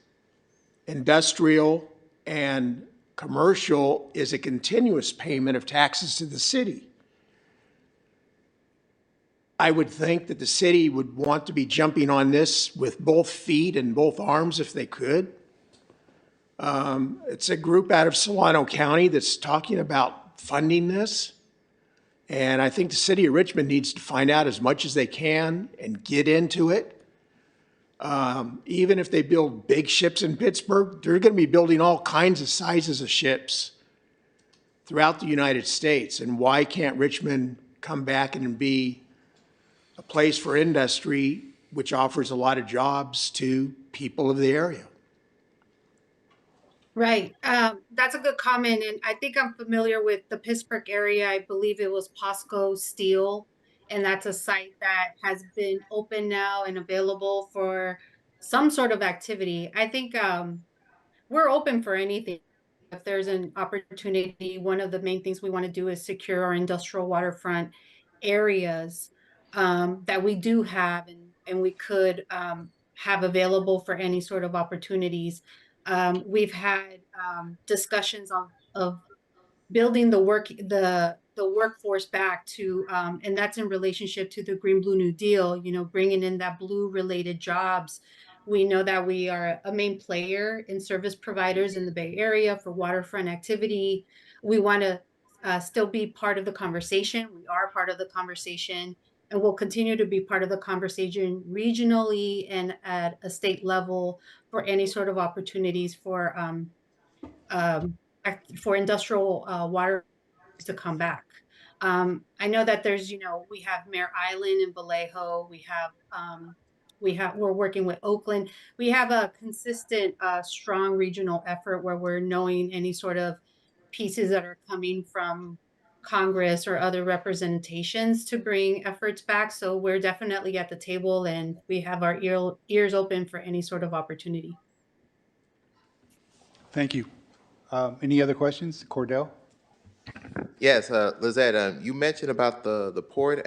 industrial and commercial is a continuous payment of taxes to the city. I would think that the city would want to be jumping on this with both feet and both arms if they could. It's a group out of Solano County that's talking about funding this. And I think the city of Richmond needs to find out as much as they can and get into it. Even if they build big ships in Pittsburgh, they're going to be building all kinds of sizes of ships throughout the United States. And why can't Richmond come back and be a place for industry which offers a lot of jobs to people of the area? Right. That's a good comment. And I think I'm familiar with the Pittsburgh area. I believe it was POSCO Steel. And that's a site that has been open now and available for some sort of activity. I think we're open for anything. If there's an opportunity, one of the main things we want to do is secure our industrial waterfront areas that we do have and we could have available for any sort of opportunities. We've had discussions of building the workforce back to and that's in relationship to the Green Blue New Deal, bringing in that blue related jobs. We know that we are a main player in service providers in the Bay Area for waterfront activity. We want to still be part of the conversation. We are part of the conversation and will continue to be part of the conversation regionally and at a state level for any sort of opportunities for industrial water to come back. I know that there's, we have Mare Island in Vallejo. We're working with Oakland. We have a consistent, strong regional effort where we're knowing any sort of pieces that are coming from Congress or other representations to bring efforts back. So we're definitely at the table and we have our ears open for any sort of opportunity. Thank you. Any other questions? Cordell? Yes, Lizette, you mentioned about the port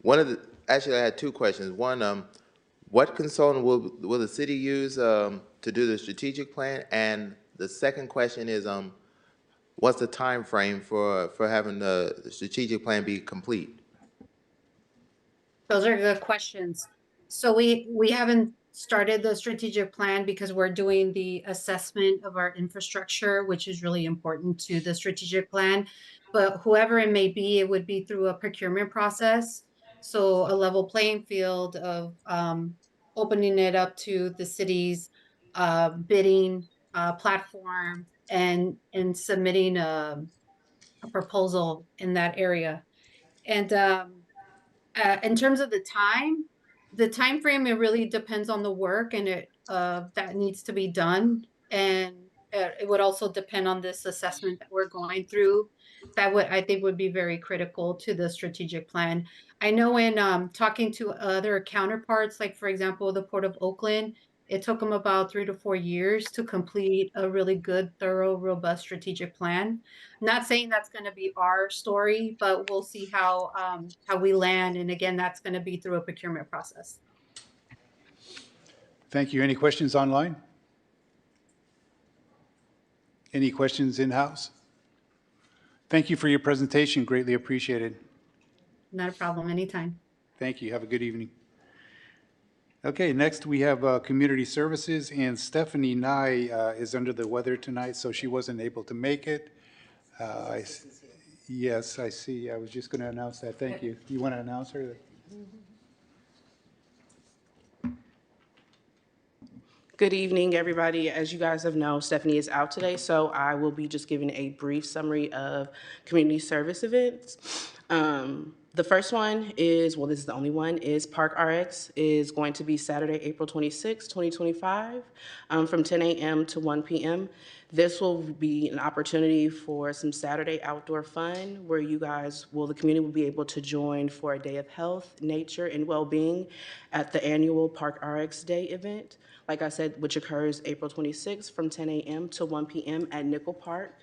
one of the, actually, I had two questions. One, what consultant will the city use to do the strategic plan? And the second question is, what's the time frame for having the strategic plan be complete? Those are good questions. So we haven't started the strategic plan because we're doing the assessment of our infrastructure, which is really important to the strategic plan. But whoever it may be, it would be through a procurement process. So a level playing field of opening it up to the city's bidding platform and submitting a proposal in that area. And in terms of the time frame, it really depends on the work and it that needs to be done. And it would also depend on this assessment that we're going through. That would, I think, would be very critical to the strategic plan. I know in talking to other counterparts, like for example, the Port of Oakland, it took them about 3 to 4 years to complete a really good, thorough, robust strategic plan. Not saying that's going to be our story, but we'll see how we land. And again, that's going to be through a procurement process. Thank you. Any questions online? Any questions in-house? Thank you for your presentation. Greatly appreciated. Not a problem. Anytime. Thank you. Have a good evening. Okay, next we have Community Services, and Stephanie Nye is under the weather tonight, so she wasn't able to make it. Yes, I see. I was just going to announce that. Thank you. You want to announce her? Good evening, everybody. As you guys have known, Stephanie is out today, so I will be just giving a brief summary of community service events. The first one is, well, this is the only one, is Park RX is going to be Saturday, April 26, 2025, from 10 a.m. to 1 p.m. This will be an opportunity for some Saturday outdoor fun where you guys the community will be able to join for a day of health, nature, and well-being at the annual Park RX Day event. Like I said, which occurs April 26th from 10 a.m. to 1 p.m. at Nickel Park.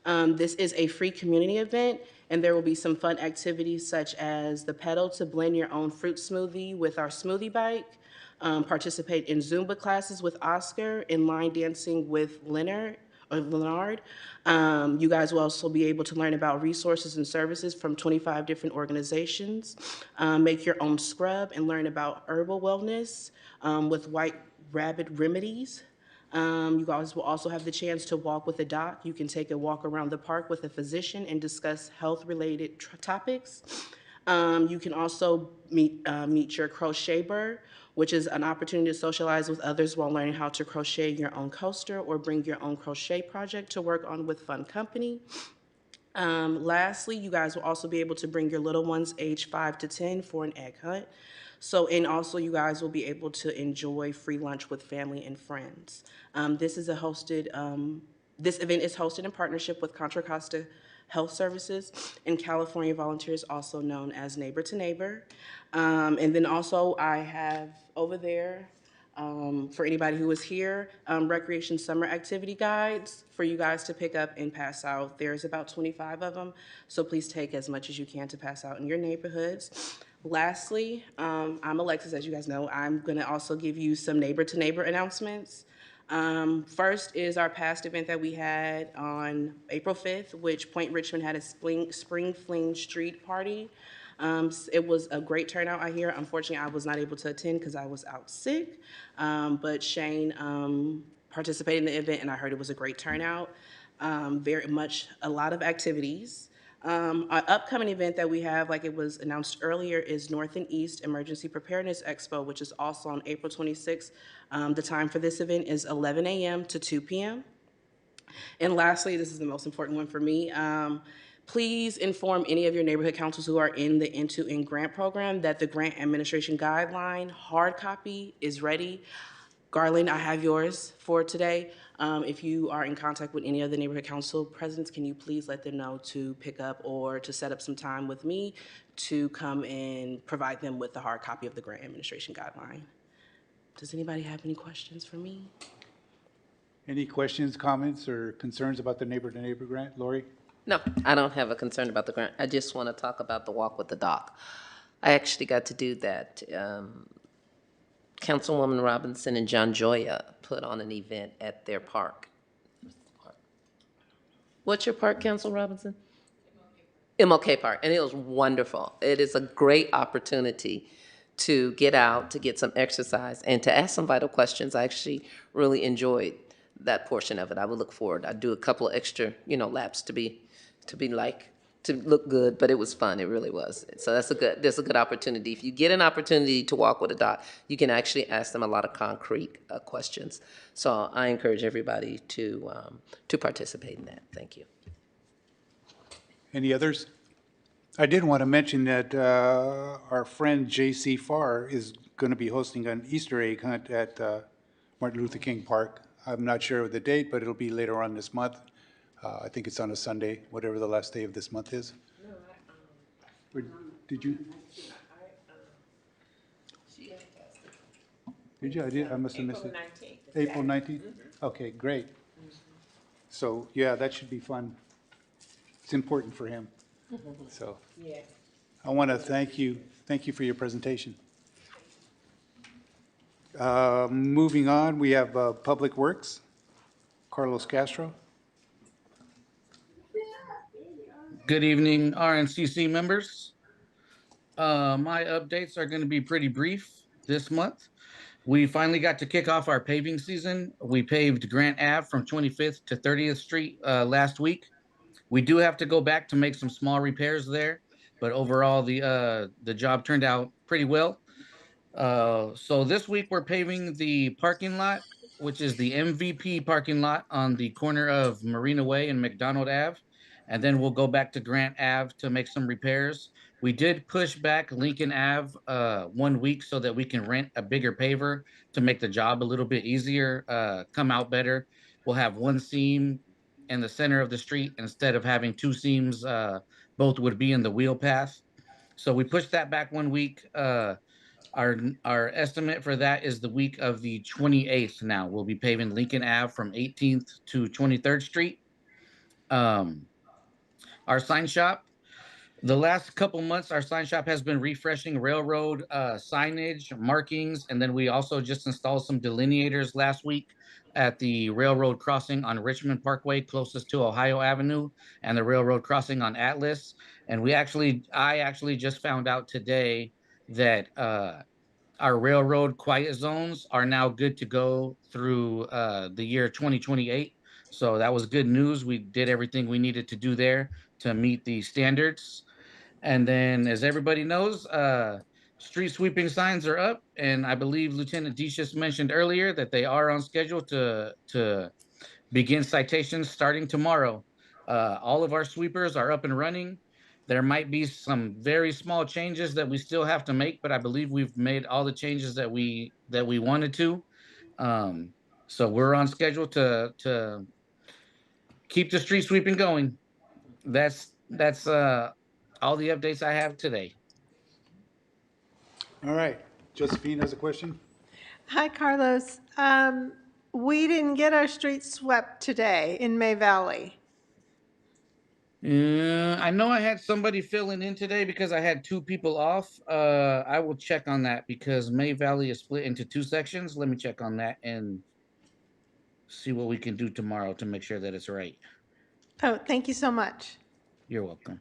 This is a free community event, and there will be some fun activities such as the pedal to blend your own fruit smoothie with our smoothie bike, participate in Zumba classes with Oscar, and line dancing with Leonard. You guys will also be able to learn about resources and services from 25 different organizations, make your own scrub, and learn about herbal wellness with White Rabbit Remedies. You guys will also have the chance to walk with a doc. You can take a walk around the park with a physician and discuss health-related topics. You can also meet your crochet bird, which is an opportunity to socialize with others while learning how to crochet your own coaster or bring your own crochet project to work on with fun company. Lastly, you guys will also be able to bring your little ones age 5 to 10 for an egg hunt. And also you guys will be able to enjoy free lunch with family and friends. This event is hosted in partnership with Contra Costa Health Services and California Volunteers, also known as Neighbor to Neighbor. And then also I have over there, for anybody who is here, recreation summer activity guides for you guys to pick up and pass out. There's about 25 of them, so please take as much as you can to pass out in your neighborhoods. Lastly, I'm Alexis, as you guys know. I'm going to also give you some neighbor-to-neighbor announcements. First is our past event that we had on April 5th, which Point Richmond had a Spring Fling Street Party. It was a great turnout, I hear. Unfortunately, I was not able to attend because I was out sick, but Shane participated in the event, and I heard it was a great turnout. Very much a lot of activities. Our upcoming event that we have, like it was announced earlier, is North and East Emergency Preparedness Expo, which is also on April 26th. The time for this event is 11 a.m. to 2 p.m. And lastly, this is the most important one for me. Please inform any of your neighborhood councils who are in the End-to-End grant program that the grant administration guideline hard copy is ready. Garland, I have yours for today. If you are in contact with any of the neighborhood council presidents, can you please let them know to pick up or to set up some time with me to come and provide them with the hard copy of the grant administration guideline? Does anybody have any questions for me? Any questions, comments, or concerns about the neighbor-to-neighbor grant? Lori? No, I don't have a concern about the grant. I just want to talk about the walk with the dock. I actually got to do that. Councilwoman Robinson and John Joya put on an event at their park. What's your park, Council Robinson? MLK Park, and it was wonderful. It is a great opportunity to get out, to get some exercise, and to ask some vital questions. I actually really enjoyed that portion of it. I would look forward. I'd do a couple of extra, laps to look good, but it was fun. It really was. So there's a good opportunity. If you get an opportunity to walk with a doc, you can actually ask them a lot of concrete questions. So I encourage everybody to participate in that. Thank you. Any others? I did want to mention that our friend J.C. Farr is going to be hosting an Easter egg hunt at Martin Luther King Park. I'm not sure of the date, but it'll be later on this month. I think it's on a Sunday, whatever the last day of this month is. Or did you? Did you? I must have missed it. April 19th? Okay, great. So, yeah, that should be fun. It's important for him. So I want to thank you for your presentation. Moving on, we have Public Works, Carlos Castro. Good evening, RNCC members. My updates are going to be pretty brief this month. We finally got to kick off our paving season. We paved Grant Ave from 25th to 30th Street last week. We do have to go back to make some small repairs there, but overall the job turned out pretty well. So this week we're paving the parking lot, which is the MVP parking lot on the corner of Marina Way and McDonald Ave. And then we'll go back to Grant Ave to make some repairs. We did push back Lincoln Ave 1 week so that we can rent a bigger paver to make the job a little bit easier, come out better. We'll have one seam in the center of the street instead of having two seams, both would be in the wheel path. So we pushed that back 1 week. Our estimate for that is the week of the 28th now. We'll be paving Lincoln Ave from 18th to 23rd Street. Our sign shop, the last couple months, our sign shop has been refreshing railroad signage, markings, and then we also just installed some delineators last week at the railroad crossing on Richmond Parkway, closest to Ohio Avenue, and the railroad crossing on Atlas. And I actually just found out today that our railroad quiet zones are now good to go through the year 2028. So that was good news. We did everything we needed to do there to meet the standards. And then, as everybody knows, street sweeping signs are up, and I believe Lieutenant Deschus mentioned earlier that they are on schedule to begin citations starting tomorrow. All of our sweepers are up and running. There might be some very small changes that we still have to make, but I believe we've made all the changes that we wanted to. So we're on schedule to keep the street sweeping going. That's all the updates I have today. All right. Josephine has a question. Hi, Carlos. We didn't get our streets swept today in May Valley. I know I had somebody filling in today because I had two people off. I will check on that because May Valley is split into two sections. Let me check on that and see what we can do tomorrow to make sure that it's right. Oh, thank you so much. You're welcome.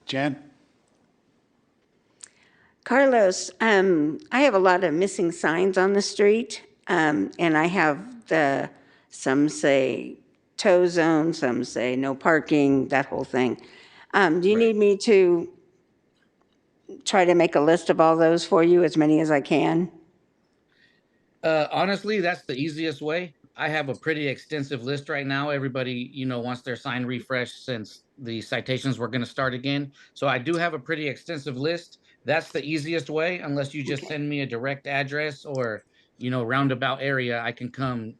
Jan? Carlos, I have a lot of missing signs on the street, and I have some say tow zone, some say no parking, that whole thing. Do you need me to try to make a list of all those for you, as many as I can? Honestly, that's the easiest way. I have a pretty extensive list right now. Everybody, wants their sign refreshed since the citations were going to start again. So I do have a pretty extensive list. That's the easiest way, unless you just send me a direct address or, roundabout area. I can come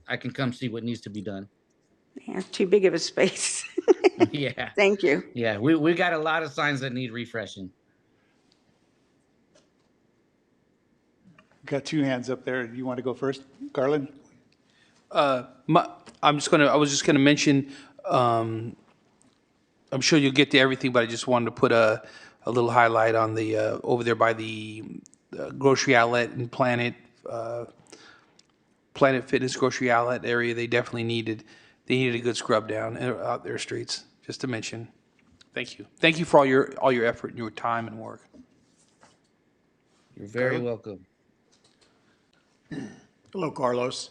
see what needs to be done. Yeah, too big of a space. Yeah. Thank you. Yeah, we got a lot of signs that need refreshing. Got two hands up there. You want to go first? Garland? I was just gonna mention, I'm sure you'll get to everything, but I just wanted to put a little highlight on the, over there by the grocery outlet and Planet Fitness grocery outlet area. They needed a good scrub down out their streets, just to mention. Thank you. Thank you for all your effort and your time and work. You're very welcome. Hello, Carlos.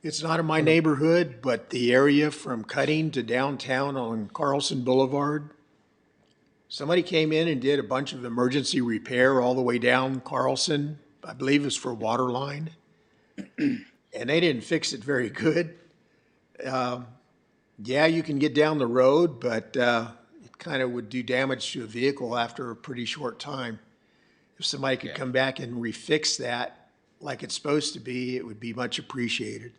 It's not in my neighborhood, but the area from Cutting to downtown on Carlson Boulevard, somebody came in and did a bunch of emergency repair all the way down Carlson. I believe it's for a water line. And they didn't fix it very good. Yeah, you can get down the road, but it kind of would do damage to a vehicle after a pretty short time. If somebody could come back and refix that like it's supposed to be, it would be much appreciated.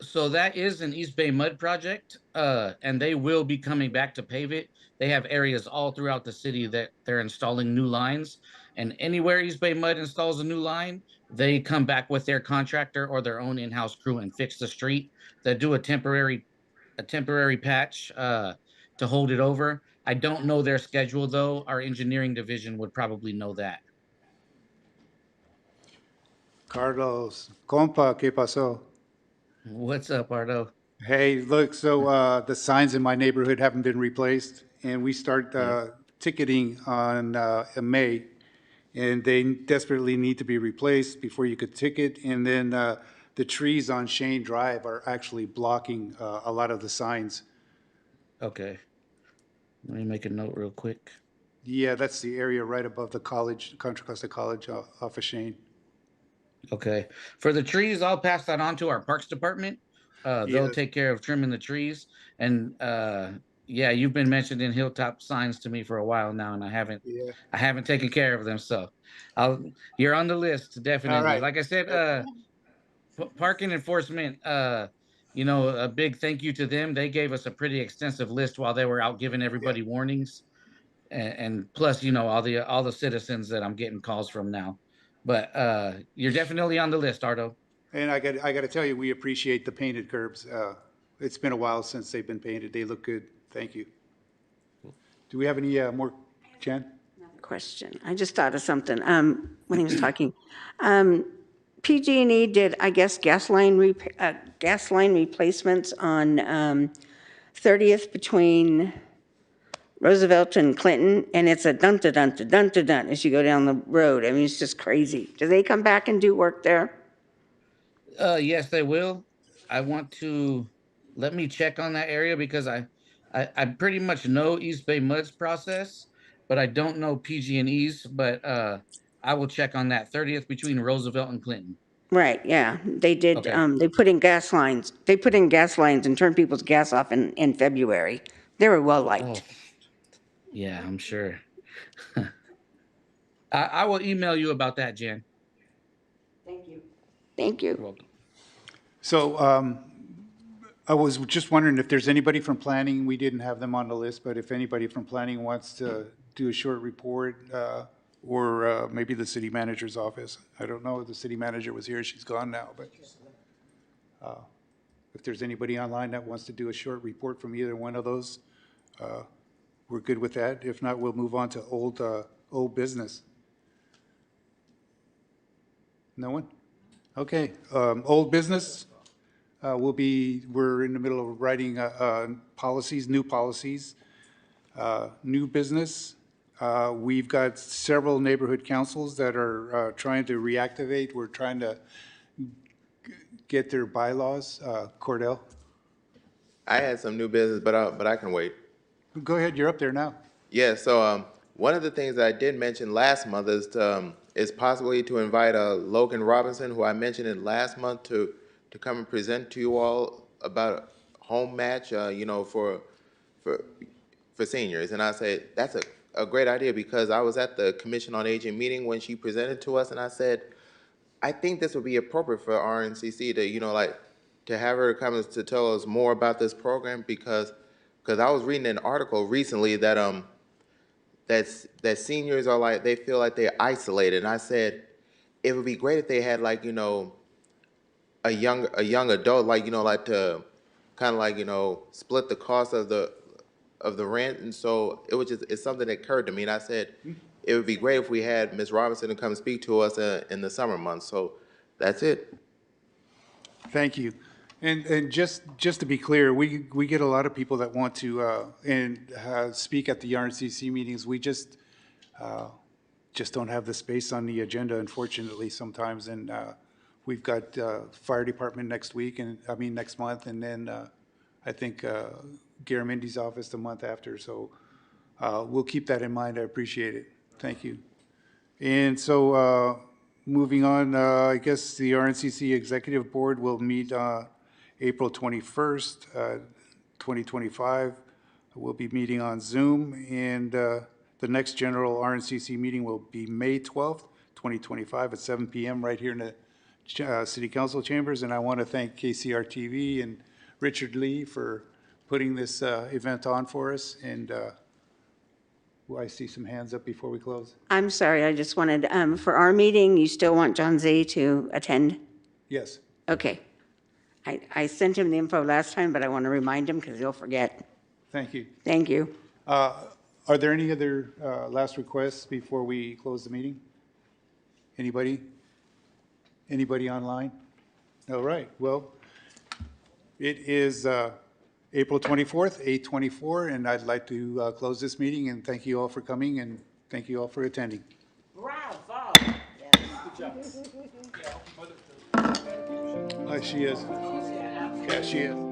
So that is an East Bay Mud project, and they will be coming back to pave it. They have areas all throughout the city that they're installing new lines, and anywhere East Bay Mud installs a new line, they come back with their contractor or their own in-house crew and fix the street. They do a temporary patch to hold it over. I don't know their schedule though. Our engineering division would probably know that. Carlos, compa, ¿qué pasó? What's up, Ardo? Hey, look, so the signs in my neighborhood haven't been replaced, and we start ticketing on in May, and they desperately need to be replaced before you could ticket. And then the trees on Shane Drive are actually blocking a lot of the signs. Okay. Let me make a note real quick. Yeah, that's the area right above the college, Contra Costa College off of Shane. Okay. For the trees, I'll pass that on to our parks department. They'll Yeah. take care of trimming the trees. And yeah, you've been mentioning hilltop signs to me for a while now, and I haven't taken care of them. So you're on the list, definitely. All right. Like I said, parking enforcement, a big thank you to them. They gave us a pretty extensive list while they were out giving everybody warnings. And plus, all the citizens that I'm getting calls from now. But you're definitely on the list, Ardo. And I got to tell you, we appreciate the painted curbs. It's been a while since they've been painted. They look good. Thank you. Do we have any more, Jan? Question. I just thought of something when he was talking. PG&E did, I guess, gas line replacements on 30th between Roosevelt and Clinton, and it's a dun-da-dun-da-dun-da-dun as you go down the road. I mean, it's just crazy. Do they come back and do work there? Yes, they will. I want to let me check on that area because I pretty much know East Bay Mud's process, but I don't know PG&E's. But I will check on that 30th between Roosevelt and Clinton. Right, yeah. They did, Okay. they put in gas lines. They put in gas lines and turned people's gas off in February. They were well liked. Oh, yeah, I'm sure. I will email you about that, Jan. Thank you. Thank you. You're welcome. So I was just wondering if there's anybody from planning. We didn't have them on the list, but if anybody from planning wants to do a short report, or maybe the city manager's office. I don't know if the city manager was here. She's gone now, but if there's anybody online that wants to do a short report from either one of those, we're good with that. If not, we'll move on to old business. No one? Okay, old business. We're in the middle of writing policies, new policies. New business. We've got several neighborhood councils that are trying to reactivate. We're trying to get their bylaws. Cordell? I had some new business, but I can wait. Go ahead, you're up there now. Yeah, so one of the things that I did mention last month is possibly to invite Logan Robinson, who I mentioned it last month, to come and present to you all about a home match, for seniors. And I said, that's a great idea, because I was at the Commission on Aging meeting when she presented to us, and I said, I think this would be appropriate for RNCC to, to have her come to tell us more about this program, because I was reading an article recently that that seniors are they feel like they're isolated. And I said, it would be great if they had like, a young adult, like, like to kind of like, split the cost of the rent. And so it's something that occurred to me. And I said, it would be great if we had Ms. Robinson to come speak to us in the summer months. So that's it. Thank you. And just to be clear, we get a lot of people that want to speak at the RNCC meetings. We just don't have the space on the agenda, unfortunately, sometimes. And we've got fire department next month, and then I think Garamindi's office the month after. So we'll keep that in mind. I appreciate it. Thank you. And so moving on, I guess the RNCC Executive Board will meet April 21st, 2025. We'll be meeting on Zoom, and the next general RNCC meeting will be May 12th, 2025 at 7 p.m. right here in the City Council chambers. And I want to thank KCR-TV and Richard Lee for putting this event on for us. And I see some hands up before we close. I'm sorry, I just wanted, for our meeting, you still want John Zay to attend? Yes. Okay. I sent him the info last time, but I want to remind him because he'll forget. Thank you. Thank you. Are there any other last requests before we close the meeting? Anybody? Anybody online? All right. Well, it is April 24th, 8:24, and I'd like to close this meeting and thank you all for coming and thank you all for attending. Bravo. She is. Yeah, she is.